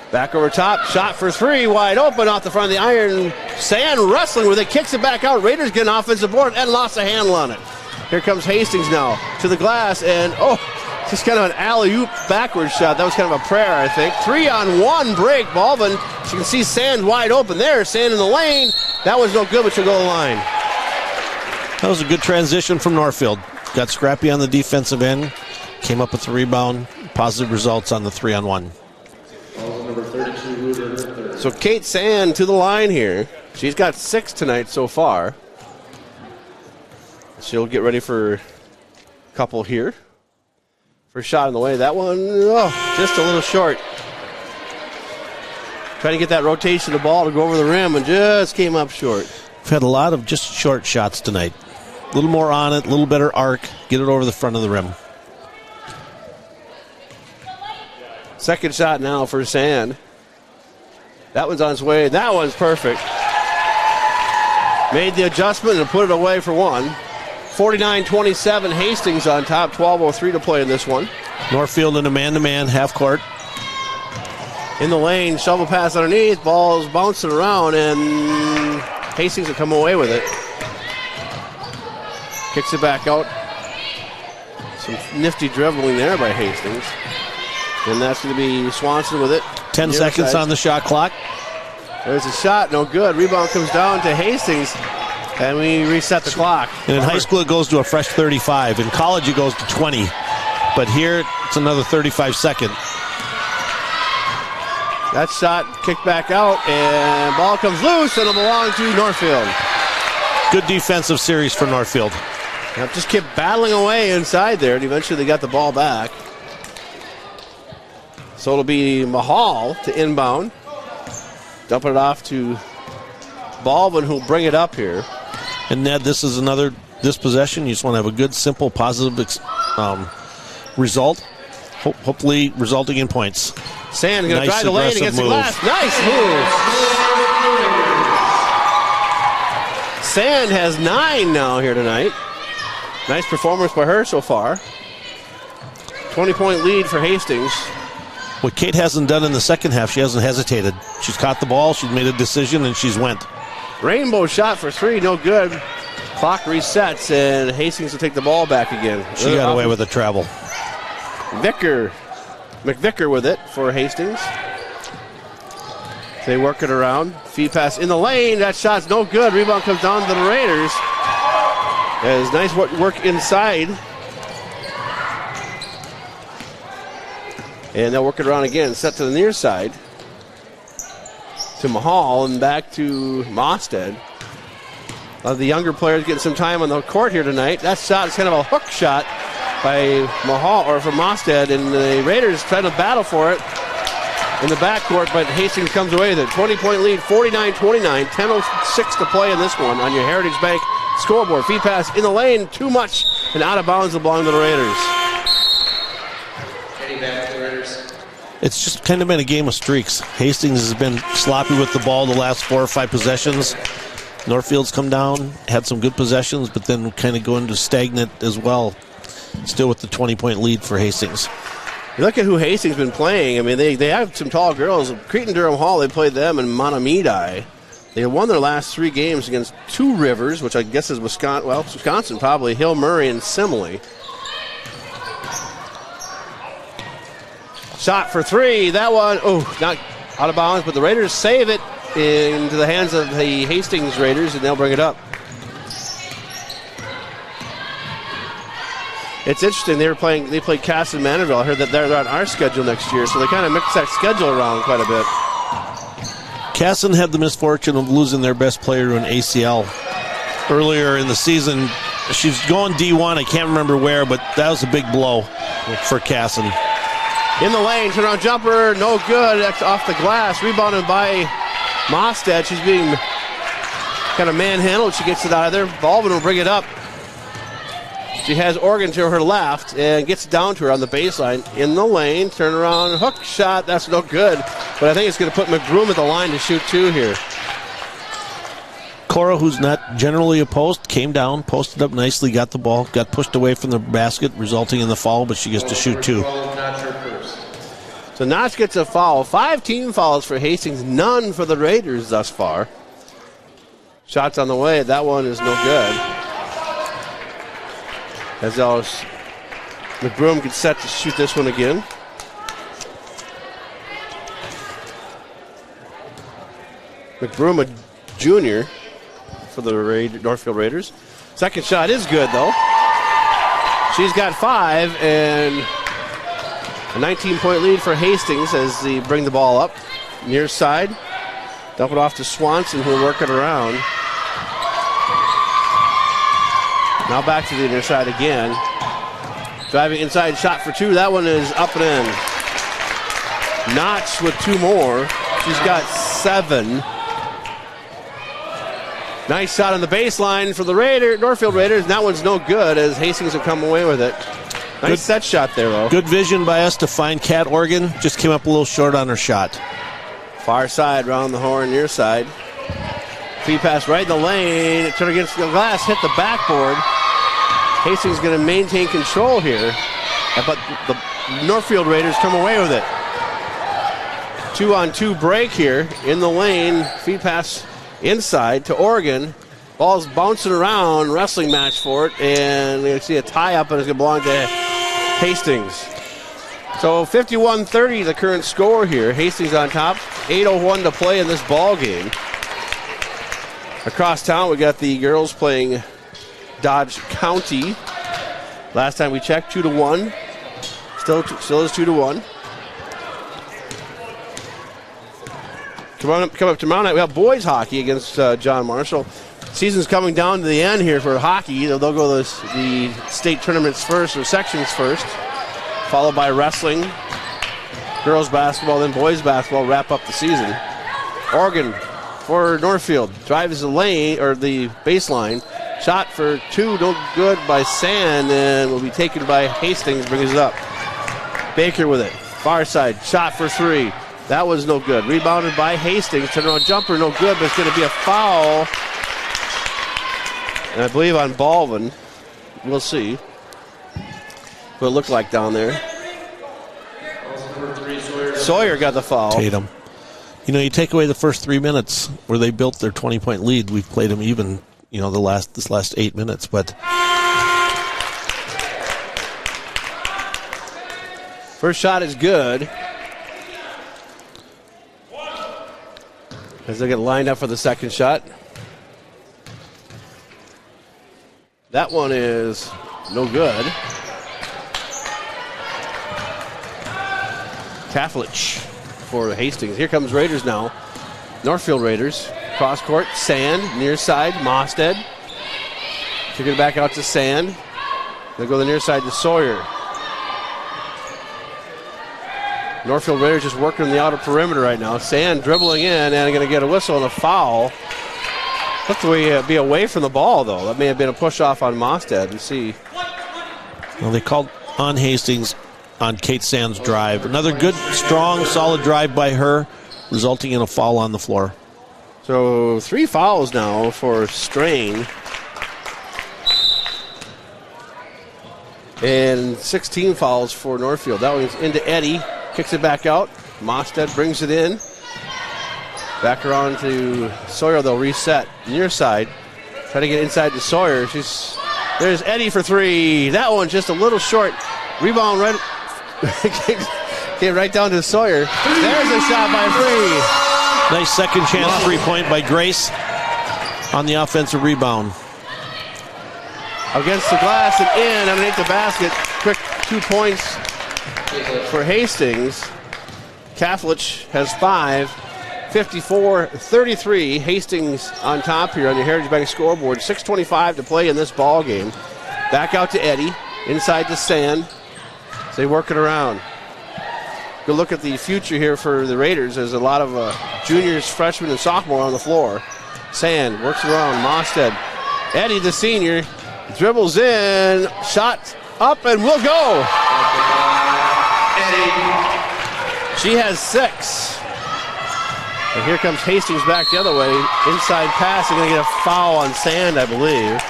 Back over top, shot for three, wide open off the front of the iron. Sand wrestling with it, kicks it back out. Raiders get an offensive board and lost a handle on it. Here comes Hastings now to the glass, and just kind of an alley-oop backward shot. That was kind of a prayer, I think. 3-on-1 break. Baldwin, you can see Sand wide open there. Sand in the lane. That was no good, but she'll go to the line. That was a good transition from Northfield. Got scrappy on the defensive end. Came up with the rebound. Positive results on the 3-on-1. So Kate Sand to the line here. She's got 6 tonight so far. She'll get ready for a couple here. First shot in the way. That one, just a little short. Trying to get that rotation of the ball to go over the rim and just came up short. We've had a lot of just short shots tonight. A little more on it, a little better arc. Get it over the front of the rim. Second shot now for Sand. That one's on its way. That one's perfect. Made the adjustment and put it away for one. 49-27, Hastings on top. 12:03 to play in this one. Northfield in a man-to-man, half court. In the lane, shovel pass underneath. Ball's bouncing around, and Hastings will come away with it. Kicks it back out. Some nifty dribbling there by Hastings. And that's going to be Swanson with it. 10 seconds on the shot clock. There's a shot, no good. Rebound comes down to Hastings, and we reset the clock. And in high school, it goes to a fresh 35. In college, it goes to 20. But here, it's another 35-second. That shot kicked back out, and ball comes loose, and it'll belong to Northfield. Good defensive series for Northfield. Just kept battling away inside there, and eventually they got the ball back. So it'll be Mahal to inbound. Dumping it off to Baldwin, who'll bring it up here. And Ned, this possession, you just want to have a good, simple, positive result. Hopefully resulting in points. Sand going to drive the lane against the glass. Nice move. Sand has 9 now here tonight. Nice performance by her so far. 20-point lead for Hastings. What Kate hasn't done in the second half, she hasn't hesitated. She's caught the ball, she's made a decision, and she's went. Rainbow shot for 3, no good. Clock resets, and Hastings will take the ball back again. She got away with the travel. McVicker with it for Hastings. They work it around. Feed pass in the lane. That shot's no good. Rebound comes down to the Raiders. There's nice work inside. And they'll work it around again. Set to the near side. To Mahal and back to Mosted. A lot of the younger players getting some time on the court here tonight. That shot is kind of a hook shot by Mahal or from Mosted, and the Raiders trying to battle for it in the backcourt, but Hastings comes away with it. 20-point lead, 49-29, 10:06 to play in this one on your Heritage Bank scoreboard. Feed pass in the lane, too much, and out of bounds will belong to the Raiders. It's just kind of been a game of streaks. Hastings has been sloppy with the ball the last 4 or 5 possessions. Northfield's come down, had some good possessions, but then kind of go into stagnant as well. Still with the 20-point lead for Hastings. You look at who Hastings been playing. I mean, they have some tall girls. Cretin-Durham Hall, they played them, and Montemedi. They won their last 3 games against 2 Rivers, which I guess is Wisconsin. Well, Wisconsin probably. Hill, Murray, and Simile. Shot for 3. That one, not out of bounds, but the Raiders save it into the hands of the Hastings Raiders, and they'll bring it up. It's interesting. They played Cass and Manorville. I heard that they're on our schedule next year, so they kind of mixed that schedule around quite a bit. Casson had the misfortune of losing their best player to an ACL earlier in the season. She's going D1. I can't remember where, but that was a big blow for Casson. In the lane, turnaround jumper, no good. That's off the glass. Rebounded by Mosted. She's being kind of manhandled. She gets it out of there. Baldwin will bring it up. She has Oregon to her left and gets down to her on the baseline. In the lane, turn around, hook shot. That's no good. But I think it's going to put McBroom at the line to shoot 2 here. Cora, who's not generally a post, came down, posted up nicely, got the ball, got pushed away from the basket, resulting in the foul, but she gets to shoot 2. So Notch gets a foul. 5 team fouls for Hastings, none for the Raiders thus far. Shots on the way. That one is no good. As Ellis McBroom gets set to shoot this one again. McBroom, a junior for the Northfield Raiders. Second shot is good, though. She's got 5, and a 19-point lead for Hastings as they bring the ball up. Near side. Dump it off to Swanson, who will work it around. Now back to the near side again. Driving inside, shot for 2. That one is up and in. Notch with 2 more. She's got 7. Nice shot on the baseline for the Northfield Raiders. That one's no good as Hastings will come away with it. Nice good set shot there, though. Good vision by us to find Kat Organ. Just came up a little short on her shot. Far side, round the horn, near side. Feed pass right in the lane. It turned against the glass, hit the backboard. Hastings going to maintain control here, but the Northfield Raiders come away with it. 2-on-2 break here in the lane. Feed pass inside to Oregon. Ball's bouncing around, wrestling match for it, and you see a tie-up, and it's going to belong to Hastings. So 51-30 the current score here. Hastings on top. 8:01 to play in this ball game. Across town, we got the girls playing Dodge County. Last time we checked, 2-1. Still is 2-1. Come up tomorrow night. We have boys hockey against John Marshall. Season's coming down to the end here for hockey. They'll go the state tournaments first, or sections first, followed by wrestling, girls basketball, then boys basketball. Wrap up the season. Oregon for Northfield drives the lane or the baseline. Shot for 2, no good by Sand, and will be taken by Hastings. Brings it up. Baker with it. Far side. Shot for 3. That was no good. Rebounded by Hastings. Turnaround jumper, no good, but it's going to be a foul. And I believe on Baldwin. We'll see what it looked like down there. Sawyer got the foul. Tatum. You know, you take away the first 3 minutes where they built their 20-point lead. We've played them even, you know, this last 8 minutes. But first shot is good. As they get lined up for the second shot. That one is no good. Kaflich for Hastings. Here comes Raiders now. Northfield Raiders. Cross court, Sand, near side, Mosted. Took it back out to Sand. They go the near side to Sawyer. Northfield Raiders just working on the outer perimeter right now. Sand dribbling in and going to get a whistle and a foul. Looked to be away from the ball, though. That may have been a push-off on Mosted. You see. Well, they called on Hastings on Kate Sand's drive. Another good, strong, solid drive by her, resulting in a foul on the floor. So 3 fouls now for Strain. And 16 fouls for Northfield. That one's into Eddie. Kicks it back out. Mosted brings it in. Back around to Sawyer. They'll reset. Near side. Try to get inside to Sawyer. There's Eddie for 3. That one just a little short. Rebound right. Came right down to Sawyer. There's a shot by Free. Nice second chance 3-point by Grace on the offensive rebound. Against the glass and in underneath the basket. Quick 2 points for Hastings. Kaflich has 5. 54-33. Hastings on top here on your Heritage Bank scoreboard. 6:25 to play in this ball game. Back out to Eddie. Inside to Sand. They work it around. Good look at the future here for the Raiders. There's a lot of juniors, freshmen, and sophomore on the floor. Sand works around. Mosted. Eddie, the senior, dribbles in. Shot up and will go. She has 6. And here comes Hastings back the other way. Inside pass. They're going to get a foul on Sand, I believe.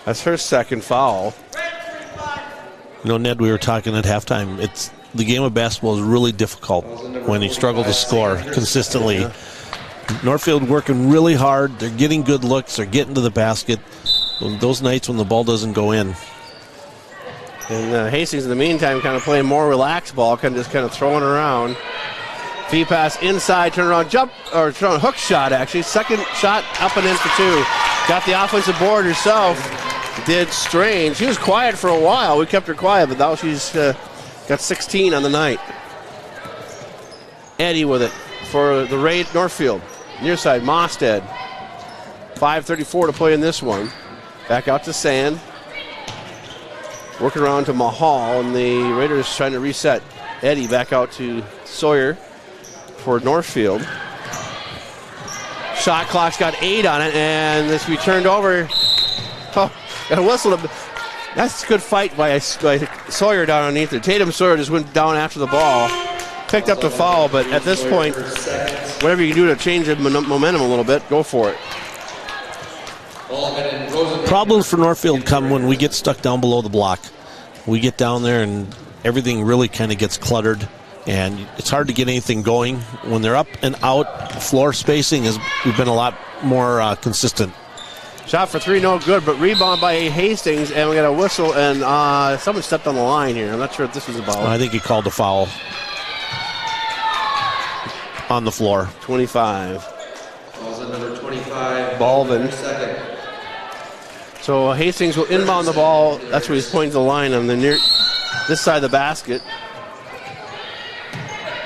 That's her second foul. You know, Ned, we were talking at halftime. The game of basketball is really difficult when you struggle to score consistently. Northfield working really hard. They're getting good looks. They're getting to the basket. Those nights when the ball doesn't go in. And Hastings, in the meantime, kind of playing more relaxed ball, kind of throwing around. Fee pass inside, turn around, jump, or turn around, hook shot, actually. Second shot up and in for two. Got the offensive board herself. Did Strange. She was quiet for a while. We kept her quiet, but now she's got 16 on the night. Eddie with it for the Raid Northfield. Near side, Mosted. 5:34 to play in this one. Back out to Sand. Working around to Mahal, and the Raiders trying to reset. Eddie back out to Sawyer for Northfield. Shot clock's got 8 on it, and this we turned over. Oh, got a whistle. That's a good fight by Sawyer down underneath there. Tatum Sawyer just went down after the ball. Picked up the foul, but at this point, whatever you can do to change the momentum a little bit, go for it. Problems for Northfield come when we get stuck down below the block. We get down there and everything really kind of gets cluttered, and it's hard to get anything going. When they're up and out, floor spacing has been a lot more consistent. Shot for three, no good, but rebound by Hastings, and we got a whistle, and someone stepped on the line here. I'm not sure what this was about. I think he called a foul on the floor. 25. Falls at number 25. Baldwin. Second. So Hastings will inbound the ball. That's where he's pointing to the line on the this side of the basket.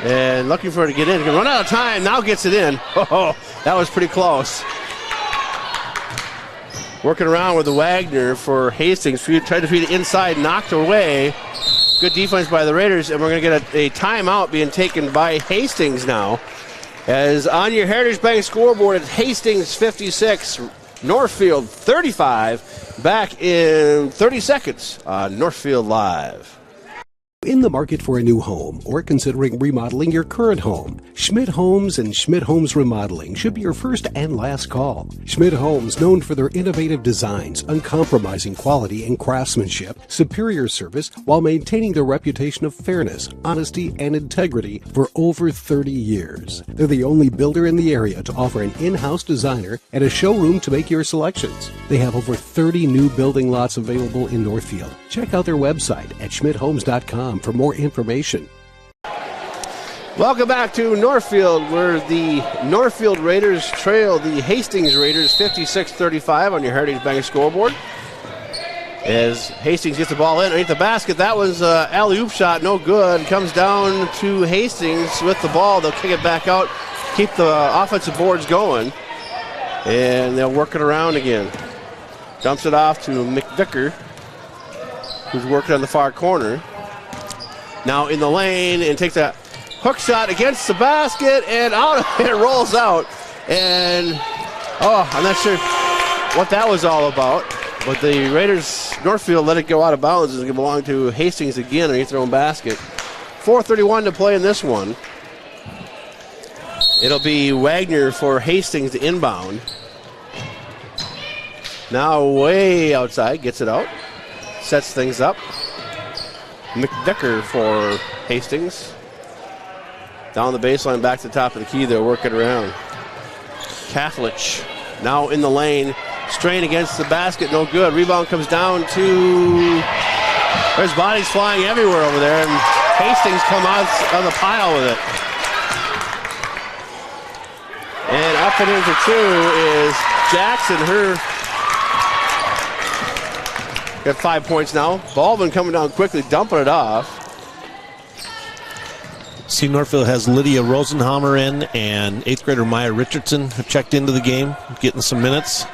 And looking for it to get in. He can run out of time. Now gets it in. Oh, that was pretty close. Working around with the Wagner for Hastings. Tried to feed it inside, knocked away. Good defense by the Raiders, and we're going to get a timeout being taken by Hastings now. As on your Heritage Bank scoreboard, it's Hastings 56, Northfield 35. Back in 30 seconds on Northfield Live. In the market for a new home or considering remodeling your current home, Schmidt Homes and Schmidt Homes Remodeling should be your first and last call. Schmidt Homes, known for their innovative designs, uncompromising quality and craftsmanship, superior service, while maintaining their reputation of fairness, honesty, and integrity for over 30 years. They're the only builder in the area to offer an in-house designer and a showroom to make your selections. They have over 30 new building lots available in Northfield. Check out their website at schmidthomes.com for more information. Welcome back to Northfield, where the Northfield Raiders trail the Hastings Raiders 56-35 on your Heritage Bank scoreboard. As Hastings gets the ball in underneath the basket, that was an alley-oop shot, no good. Comes down to Hastings with the ball. They'll kick it back out, keep the offensive boards going, and they'll work it around again. Dumps it off to McVicker, who's working on the far corner. Now in the lane and takes a hook shot against the basket and out. It rolls out. And, I'm not sure what that was all about. But the Raiders, Northfield, let it go out of bounds. It's going to belong to Hastings again underneath their own basket. 4:31 to play in this one. It'll be Wagner for Hastings to inbound. Now way outside, gets it out. Sets things up. McVicker for Hastings. Down the baseline, back to the top of the key. They're working around. Cathlich now in the lane. Strain against the basket, no good. Rebound comes down to... There's bodies flying everywhere over there, and Hastings come out on the pile with it. And up and in for two is Jackson. Her got 5 points now. Baldwin coming down quickly, dumping it off. See, Northfield has Lydia Rosenhammer in, and 8th grader Maya Richardson have checked into the game, getting some minutes.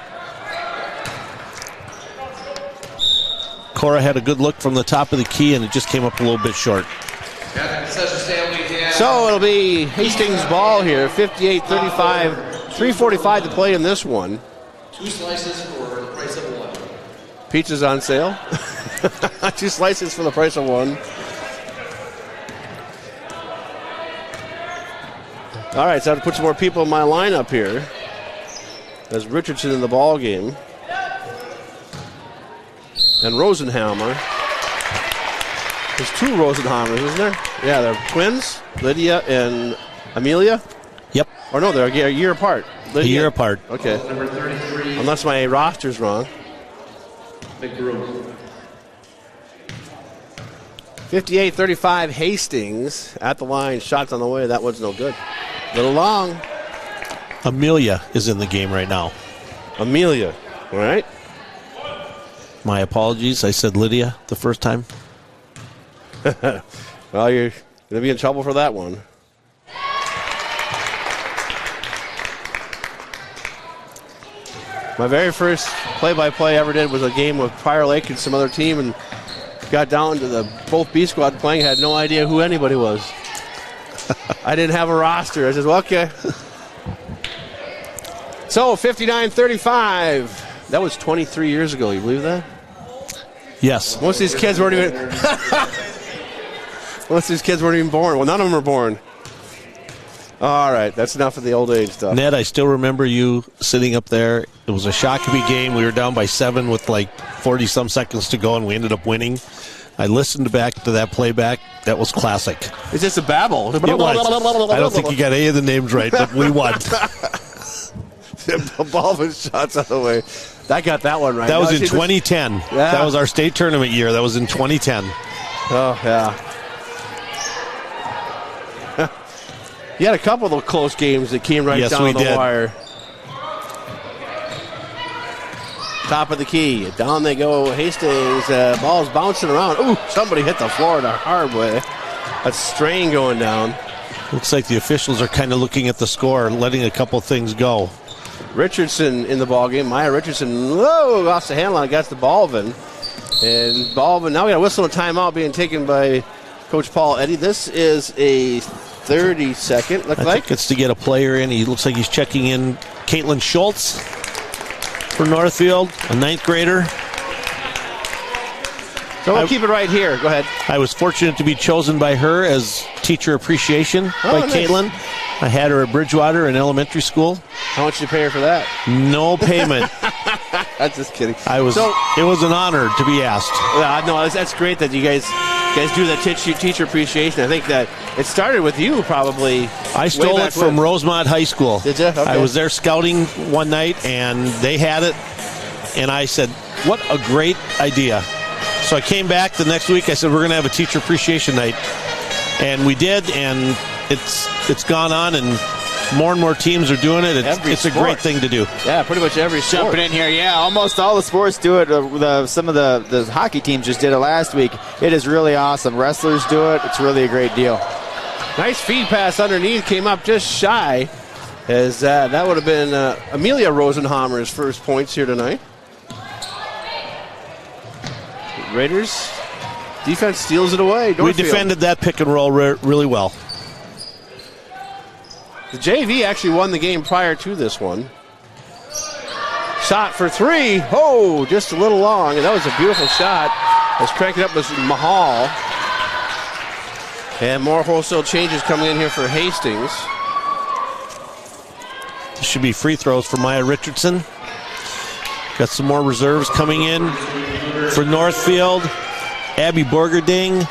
Cora had a good look from the top of the key, and it just came up a little bit short. So it'll be Hastings' ball here, 58-35, 3:45 to play in this one. 2 slices for the price of 1. Pizza's on sale. 2 slices for the price of 1. All right, so I have to put some more people in my lineup here. There's Richardson in the ball game. And Rosenhammer. There's 2 Rosenhammers, isn't there? Yeah, they're twins, Lydia and Amelia. Yep. Or no, they're a year apart. Lydia. A year apart. Okay. Unless my roster's wrong. 58-35 Hastings at the line. Shots on the way. That one's no good. Little long. Amelia is in the game right now. Amelia. All right. My apologies. I said Lydia the first time. Well, you're going to be in trouble for that one. My very first play-by-play I ever did was a game with Prior Lake and some other team, and got down to the both B squad playing, had no idea who anybody was. I didn't have a roster. I said, well, okay. So, 59-35. That was 23 years ago. You believe that? Yes. Most of these kids weren't even... Most of these kids weren't even born. Well, none of them were born. All right, that's enough of the old age stuff. Ned, I still remember you sitting up there. It was a Shakopee game. We were down by 7 with like 40-some seconds to go, and we ended up winning. I listened back to that playback. That was classic. It's just a babble. It was. I don't think you got any of the names right, but we won. Ball was shots on the way. I got that one right. That was in 2010. Yeah. That was our state tournament year. That was in 2010. Oh, yeah. You had a couple of close games that came right down the wire. Top of the key. Down they go. Hastings. Ball's bouncing around. Ooh, somebody hit the floor the hard way. A strain going down. Looks like the officials are kind of looking at the score and letting a couple things go. Richardson in the ball game. Maya Richardson, whoa, off the handle against the Baldwin. And Baldwin, now we got a whistle and timeout being taken by Coach Paul Eddy. This is a 30-second, I think it's to get a player in. He looks like he's checking in Caitlin Schultz for Northfield, a 9th grader. So we'll keep it right here. Go ahead. I was fortunate to be chosen by her as teacher appreciation by nice. Caitlin. I had her at Bridgewater in elementary school. How much did you pay her for that? No payment. That's just kidding. It was an honor to be asked. Yeah, no, that's great that you guys do that teacher appreciation. I think that it started with you probably. I stole it from Rosemont High School. Did you? Okay. I was there scouting one night, and they had it, and I said, what a great idea. So I came back the next week. I said, we're going to have a teacher appreciation night. And we did, and it's gone on, and more teams are doing it. It's a great thing to do. Yeah, pretty much every sport. Jumping in here, yeah, almost all the sports do it. Some of the hockey teams just did it last week. It is really awesome. Wrestlers do it. It's really a great deal. Nice feed pass underneath, came up just shy. As that would have been Amelia Rosenhammer's first points here tonight. Raiders defense steals it away. Northfield. We defended that pick and roll really well. The JV actually won the game prior to this one. Shot for 3. Oh, just a little long, and that was a beautiful shot. Let's crank it up with Mahal. And more wholesale changes coming in here for Hastings. This should be free throws for Maya Richardson. Got some more reserves coming in for Northfield. Abby Borgerding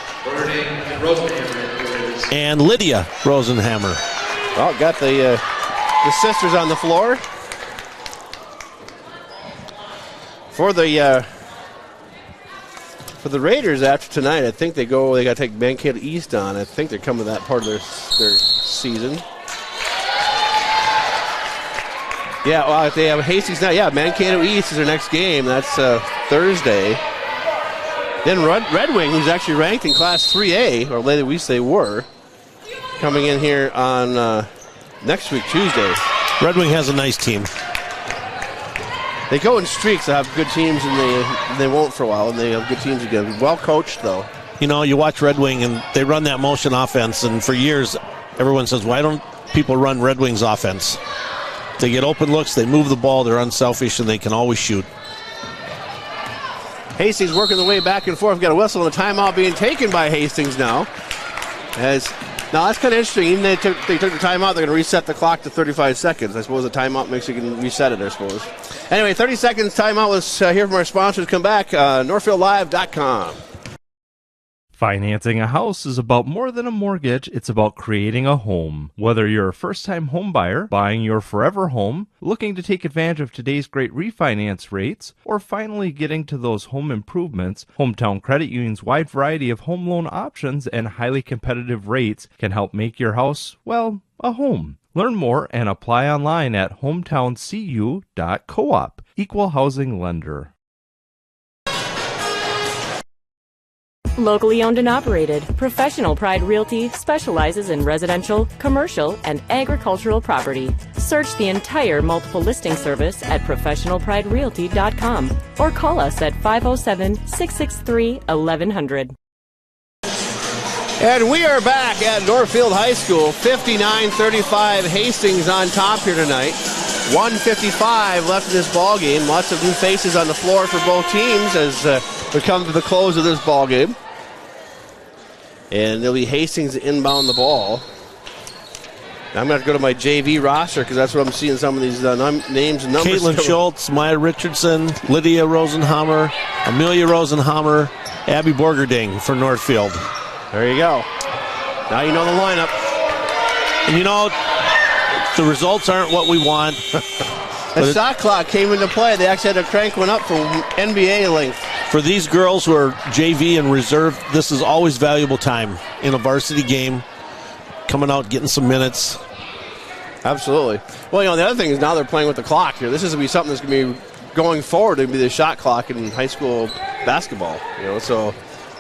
and Lydia Rosenhammer. Well, got the sisters on the floor. For the Raiders after tonight, I think they got to take Mankato East on. I think they're coming to that part of their season. Yeah, well, if they have Hastings now, yeah, Mankato East is their next game. That's Thursday. Then Red Wing, who's actually ranked in Class 3A, or later we say were, coming in here on next week, Tuesday. Red Wing has a nice team. They go in streaks. They have good teams, and they won't for a while, and they have good teams again. Well coached, though. You know, you watch Red Wing, and they run that motion offense, and for years, everyone says, why don't people run Red Wing's offense? They get open looks, they move the ball, they're unselfish, and they can always shoot. Hastings working the way back and forth. We've got a whistle and a timeout being taken by Hastings now. As Now, that's kind of interesting. Even they took the timeout, they're going to reset the clock to 35 seconds. I suppose the timeout makes you can reset it, I suppose. Anyway, 30 seconds timeout. Let's hear from our sponsors. Come back, NorthfieldLive.com. Financing a house is about more than a mortgage. It's about creating a home. Whether you're a first-time home buyer, buying your forever home, looking to take advantage of today's great refinance rates, or finally getting to those home improvements, Hometown Credit Union's wide variety of home loan options and highly competitive rates can help make your house, well, a home. Learn more and apply online at hometowncu.coop. Equal housing lender. Locally owned and operated, Professional Pride Realty specializes in residential, commercial, and agricultural property. Search the entire multiple listing service at professionalpriderealty.com or call us at 507-663-1100. And we are back at Northfield High School. 59-35 Hastings on top here tonight. 1:55 left in this ball game. Lots of new faces on the floor for both teams as we come to the close of this ball game. And it'll be Hastings to inbound the ball. Now I'm going to have to go to my JV roster because that's what I'm seeing some of these names and numbers. Caitlin Schultz, Maya Richardson, Lydia Rosenhammer, Amelia Rosenhammer, Abby Borgerding for Northfield. There you go. Now you know the lineup. And you know, the results aren't what we want. The shot clock came into play. They actually had to crank one up for NBA length. For these girls who are JV and reserve, this is always valuable time in a varsity game. Coming out, getting some minutes. Absolutely. Well, you know, the other thing is now they're playing with the clock here. This is going to be something that's going to be going forward. It'll be the shot clock in high school basketball. You know, so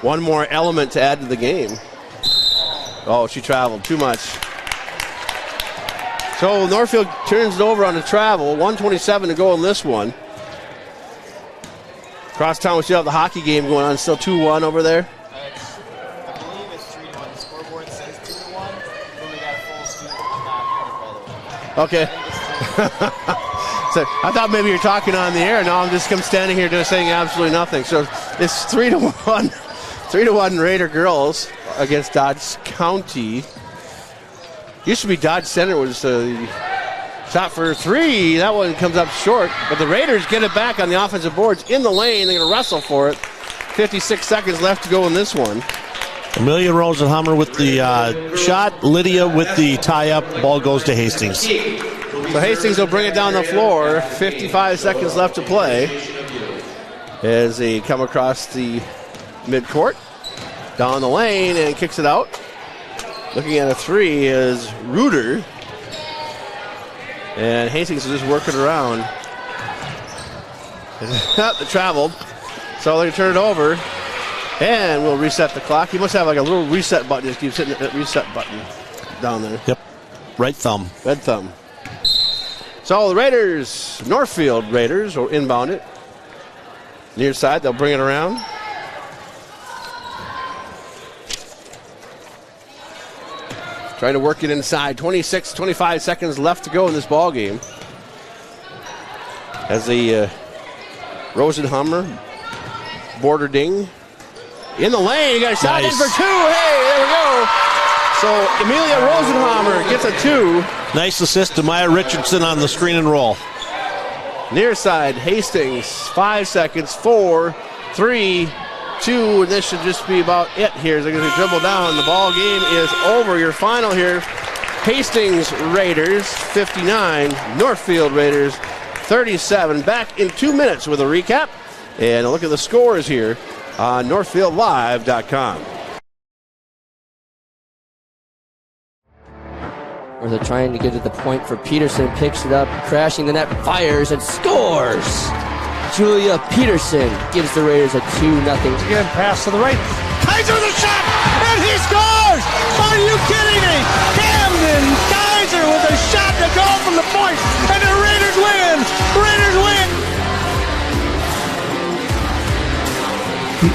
one more element to add to the game. Oh, she traveled too much. So Northfield turns it over on the travel. 1:27 to go in this one. Across town, we still have the hockey game going on. Still 2-1 over there. I believe it's 3-1. The scoreboard says 2-1. But we got a full student not here, by the way. Okay. So I thought maybe you're talking on the air. No, I'm just standing here just saying absolutely nothing. So it's 3-1. 3-1 Raider girls against Dodge County. Used to be Dodge Center was the shot for three. That one comes up short. But the Raiders get it back on the offensive boards in the lane. They're going to wrestle for it. 56 seconds left to go in this one. Amelia Rosenhammer with the shot. Lydia with the tie-up. Ball goes to Hastings. So Hastings will bring it down the floor. 55 seconds left to play as they come across the midcourt. Down the lane and kicks it out. Looking at a three is Reuter. And Hastings is just working around. They traveled. So they're going to turn it over. And we'll reset the clock. You must have like a little reset button. Just keep hitting that reset button down there. Yep. Right thumb. Red thumb. So the Raiders, Northfield Raiders, will inbound it. Near side, they'll bring it around. Trying to work it inside. 25 seconds left to go in this ball game. As the Rosenhammer, Borgerding in the lane. You got a shot in for two. Hey, there we go. So Amelia Rosenhammer gets a two. Nice assist to Maya Richardson on the screen and roll. Near side, Hastings, 5 seconds, 4, 3, 2, and this should just be about it here. They're going to dribble down. The ball game is over. Your final here, Hastings Raiders 59, Northfield Raiders 37. Back in 2 minutes with a recap and a look at the scores here on NorthfieldLive.com. Where they're trying to get to the point for Peterson, picks it up, crashing the net, fires and scores. Julia Peterson gives the Raiders a 2-0. Again, pass to the right. Kaiser with a shot, and he scores! Are you kidding me? Camden Kaiser with a shot to go from the point, and the Raiders win! Raiders win!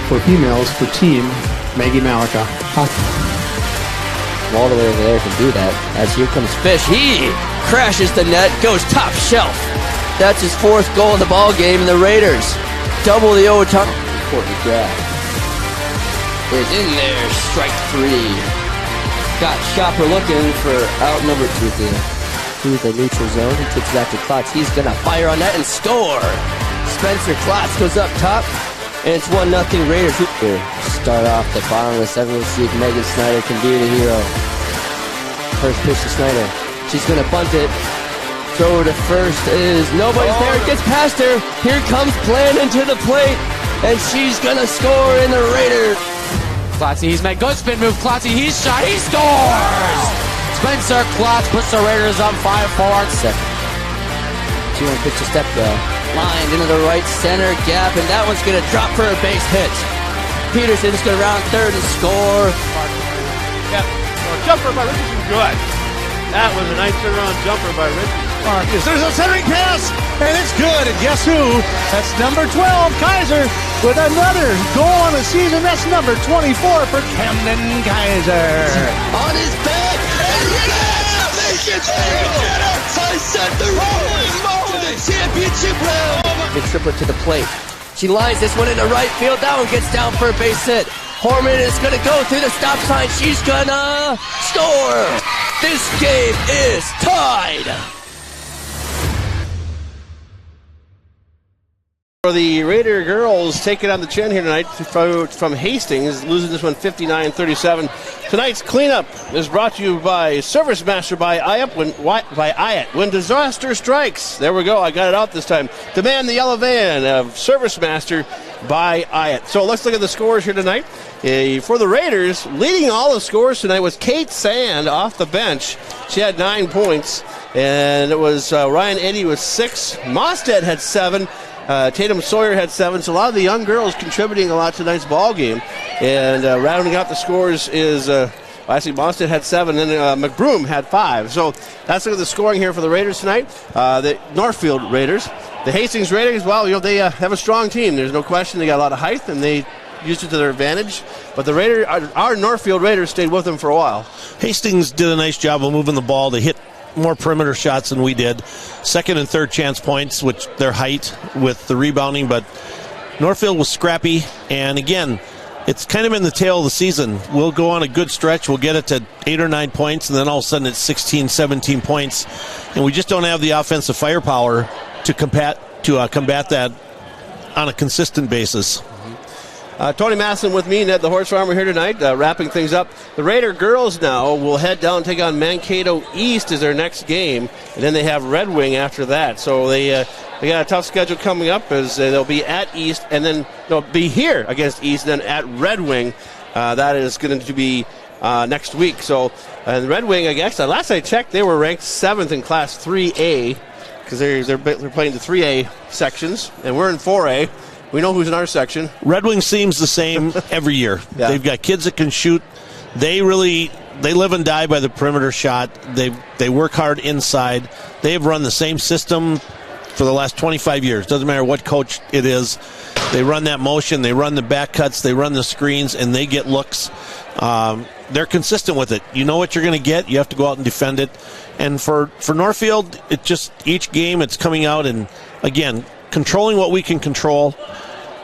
For females, for team, Maggie Malika. All the way over there can do that. As here comes Fish. He crashes the net, goes top shelf. That's his 4th goal in the ball game, and the Raiders double the overtime. Important grab. Is in there, strike 3. Got Shopper looking for outnumbered through the neutral zone. He kicks it out to Klotz. He's going to fire on that and score. Spencer Klotz goes up top, and it's 1-0 Raiders. Here, start off the bottom of the 7th. We'll see if Megan Snyder can be the hero. First pitch to Snyder. She's going to bunt it. Throw to first is nobody's there. It gets past her. Here comes Blandon to the plate, and she's going to score in the Raiders. Klotz, he's made good spin move. Klotz, he's shot. He scores! Spencer Klotz puts the Raiders up 5-4. 2-1 pitch to Stepwell. Lined into the right center gap, and that one's going to drop for a base hit. Peterson's going to round third and score. Yep. Well, jumper by Richardson, good. That was a nice turnaround jumper by Richardson. Marcus, there's a centering pass, and it's good. And guess who? That's number 12, Kaiser, with another goal on the season. That's number 24 for Camden Kaiser. On his back, and I set the rolling to the championship round. The triplet to the plate. She lines this one into right field. That one gets down for a base hit. Horman is going to go through the stop sign. She's going to score. This game is tied. For the Raider girls, take it on the chin here tonight from Hastings, losing this one 59-37. Tonight's cleanup is brought to you by Service Master by IAT. When disaster strikes, there we go, I got it out this time. Demand the yellow van of Service Master by IAT. So let's look at the scores here tonight. For the Raiders, leading all the scores tonight was Kate Sand off the bench. She had 9 points, and it was Ryan Eddy with 6. Mostad had 7. Tatum Sawyer had 7, so a lot of the young girls contributing a lot to tonight's ball game. And rounding out the scores is, actually, Monstead had 7, and then McBroom had 5. So that's the scoring here for the Raiders tonight. The Northfield Raiders. The Hastings Raiders, well, they have a strong team. There's no question. They got a lot of height, and they used it to their advantage. But the Raiders, our Northfield Raiders stayed with them for a while. Hastings did a nice job of moving the ball to hit more perimeter shots than we did. Second and third chance points, which their height with the rebounding, but Northfield was scrappy, and again, it's kind of in the tail of the season. We'll go on a good stretch, we'll get it to 8 or 9 points, and then all of a sudden it's 16, 17 points, and we just don't have the offensive firepower to combat that on a consistent basis. Tony Masson with me, Ned the Horse Farmer, here tonight, wrapping things up. The Raider girls now will head down and take on Mankato East as their next game, and then they have Red Wing after that. So they got a tough schedule coming up as they'll be at East, and then they'll be here against East, and then at Red Wing. That is going to be next week. So Red Wing, I guess, last I checked, they were ranked 7th in Class 3A because they're playing the 3A sections, and we're in 4A. We know who's in our section. Red Wing seems the same every year. Yeah. They've got kids that can shoot. They live and die by the perimeter shot. They work hard inside. They have run the same system for the last 25 years. Doesn't matter what coach it is. They run that motion. They run the back cuts. They run the screens, and they get looks. They're consistent with it. You know what you're going to get. You have to go out and defend it. And for Northfield, it just each game it's coming out and, again, controlling what we can control,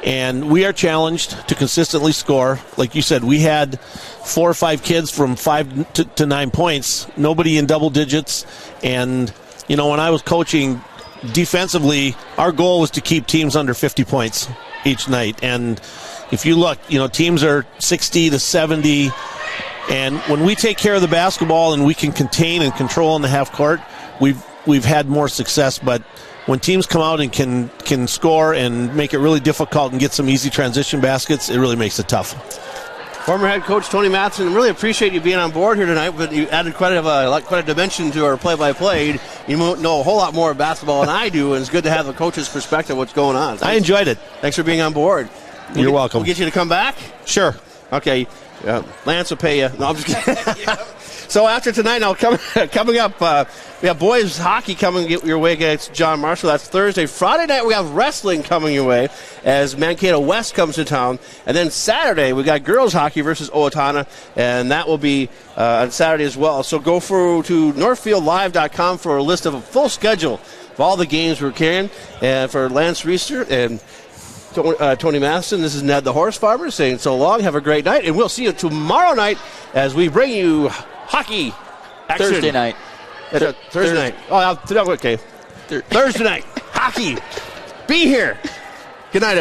and we are challenged to consistently score. Like you said, we had 4 or 5 kids from 5 to 9 points, nobody in double digits. And, when I was coaching defensively, our goal was to keep teams under 50 points each night. And if you look, teams are 60 to 70. And when we take care of the basketball and we can contain and control in the half court, we've had more success. But when teams come out and can score and make it really difficult and get some easy transition baskets, it really makes it tough. Former head coach Tony Mattson, really appreciate you being on board here tonight, but you added quite a dimension to our play-by-play. You know a whole lot more basketball than I do, and it's good to have the coach's perspective of what's going on. I enjoyed it. Thanks for being on board. You're welcome. We'll get you to come back? Sure. Okay. Lance will pay you. No, I'm just kidding. So after tonight, now coming up, we have boys hockey coming your way against John Marshall. That's Thursday. Friday night, we have wrestling coming your way as Mankato West comes to town. And then Saturday, we got girls hockey versus Owatonna, and that will be on Saturday as well. So go to northfieldlive.com for a list of a full schedule of all the games we're carrying. And for Lance Reister and Tony Matheson, this is Ned the Horse Farmer saying so long. Have a great night, and we'll see you tomorrow night as we bring you hockey action. Thursday night. Thursday night. Oh, okay. Thursday night. Hockey. Be here. Good night, everyone.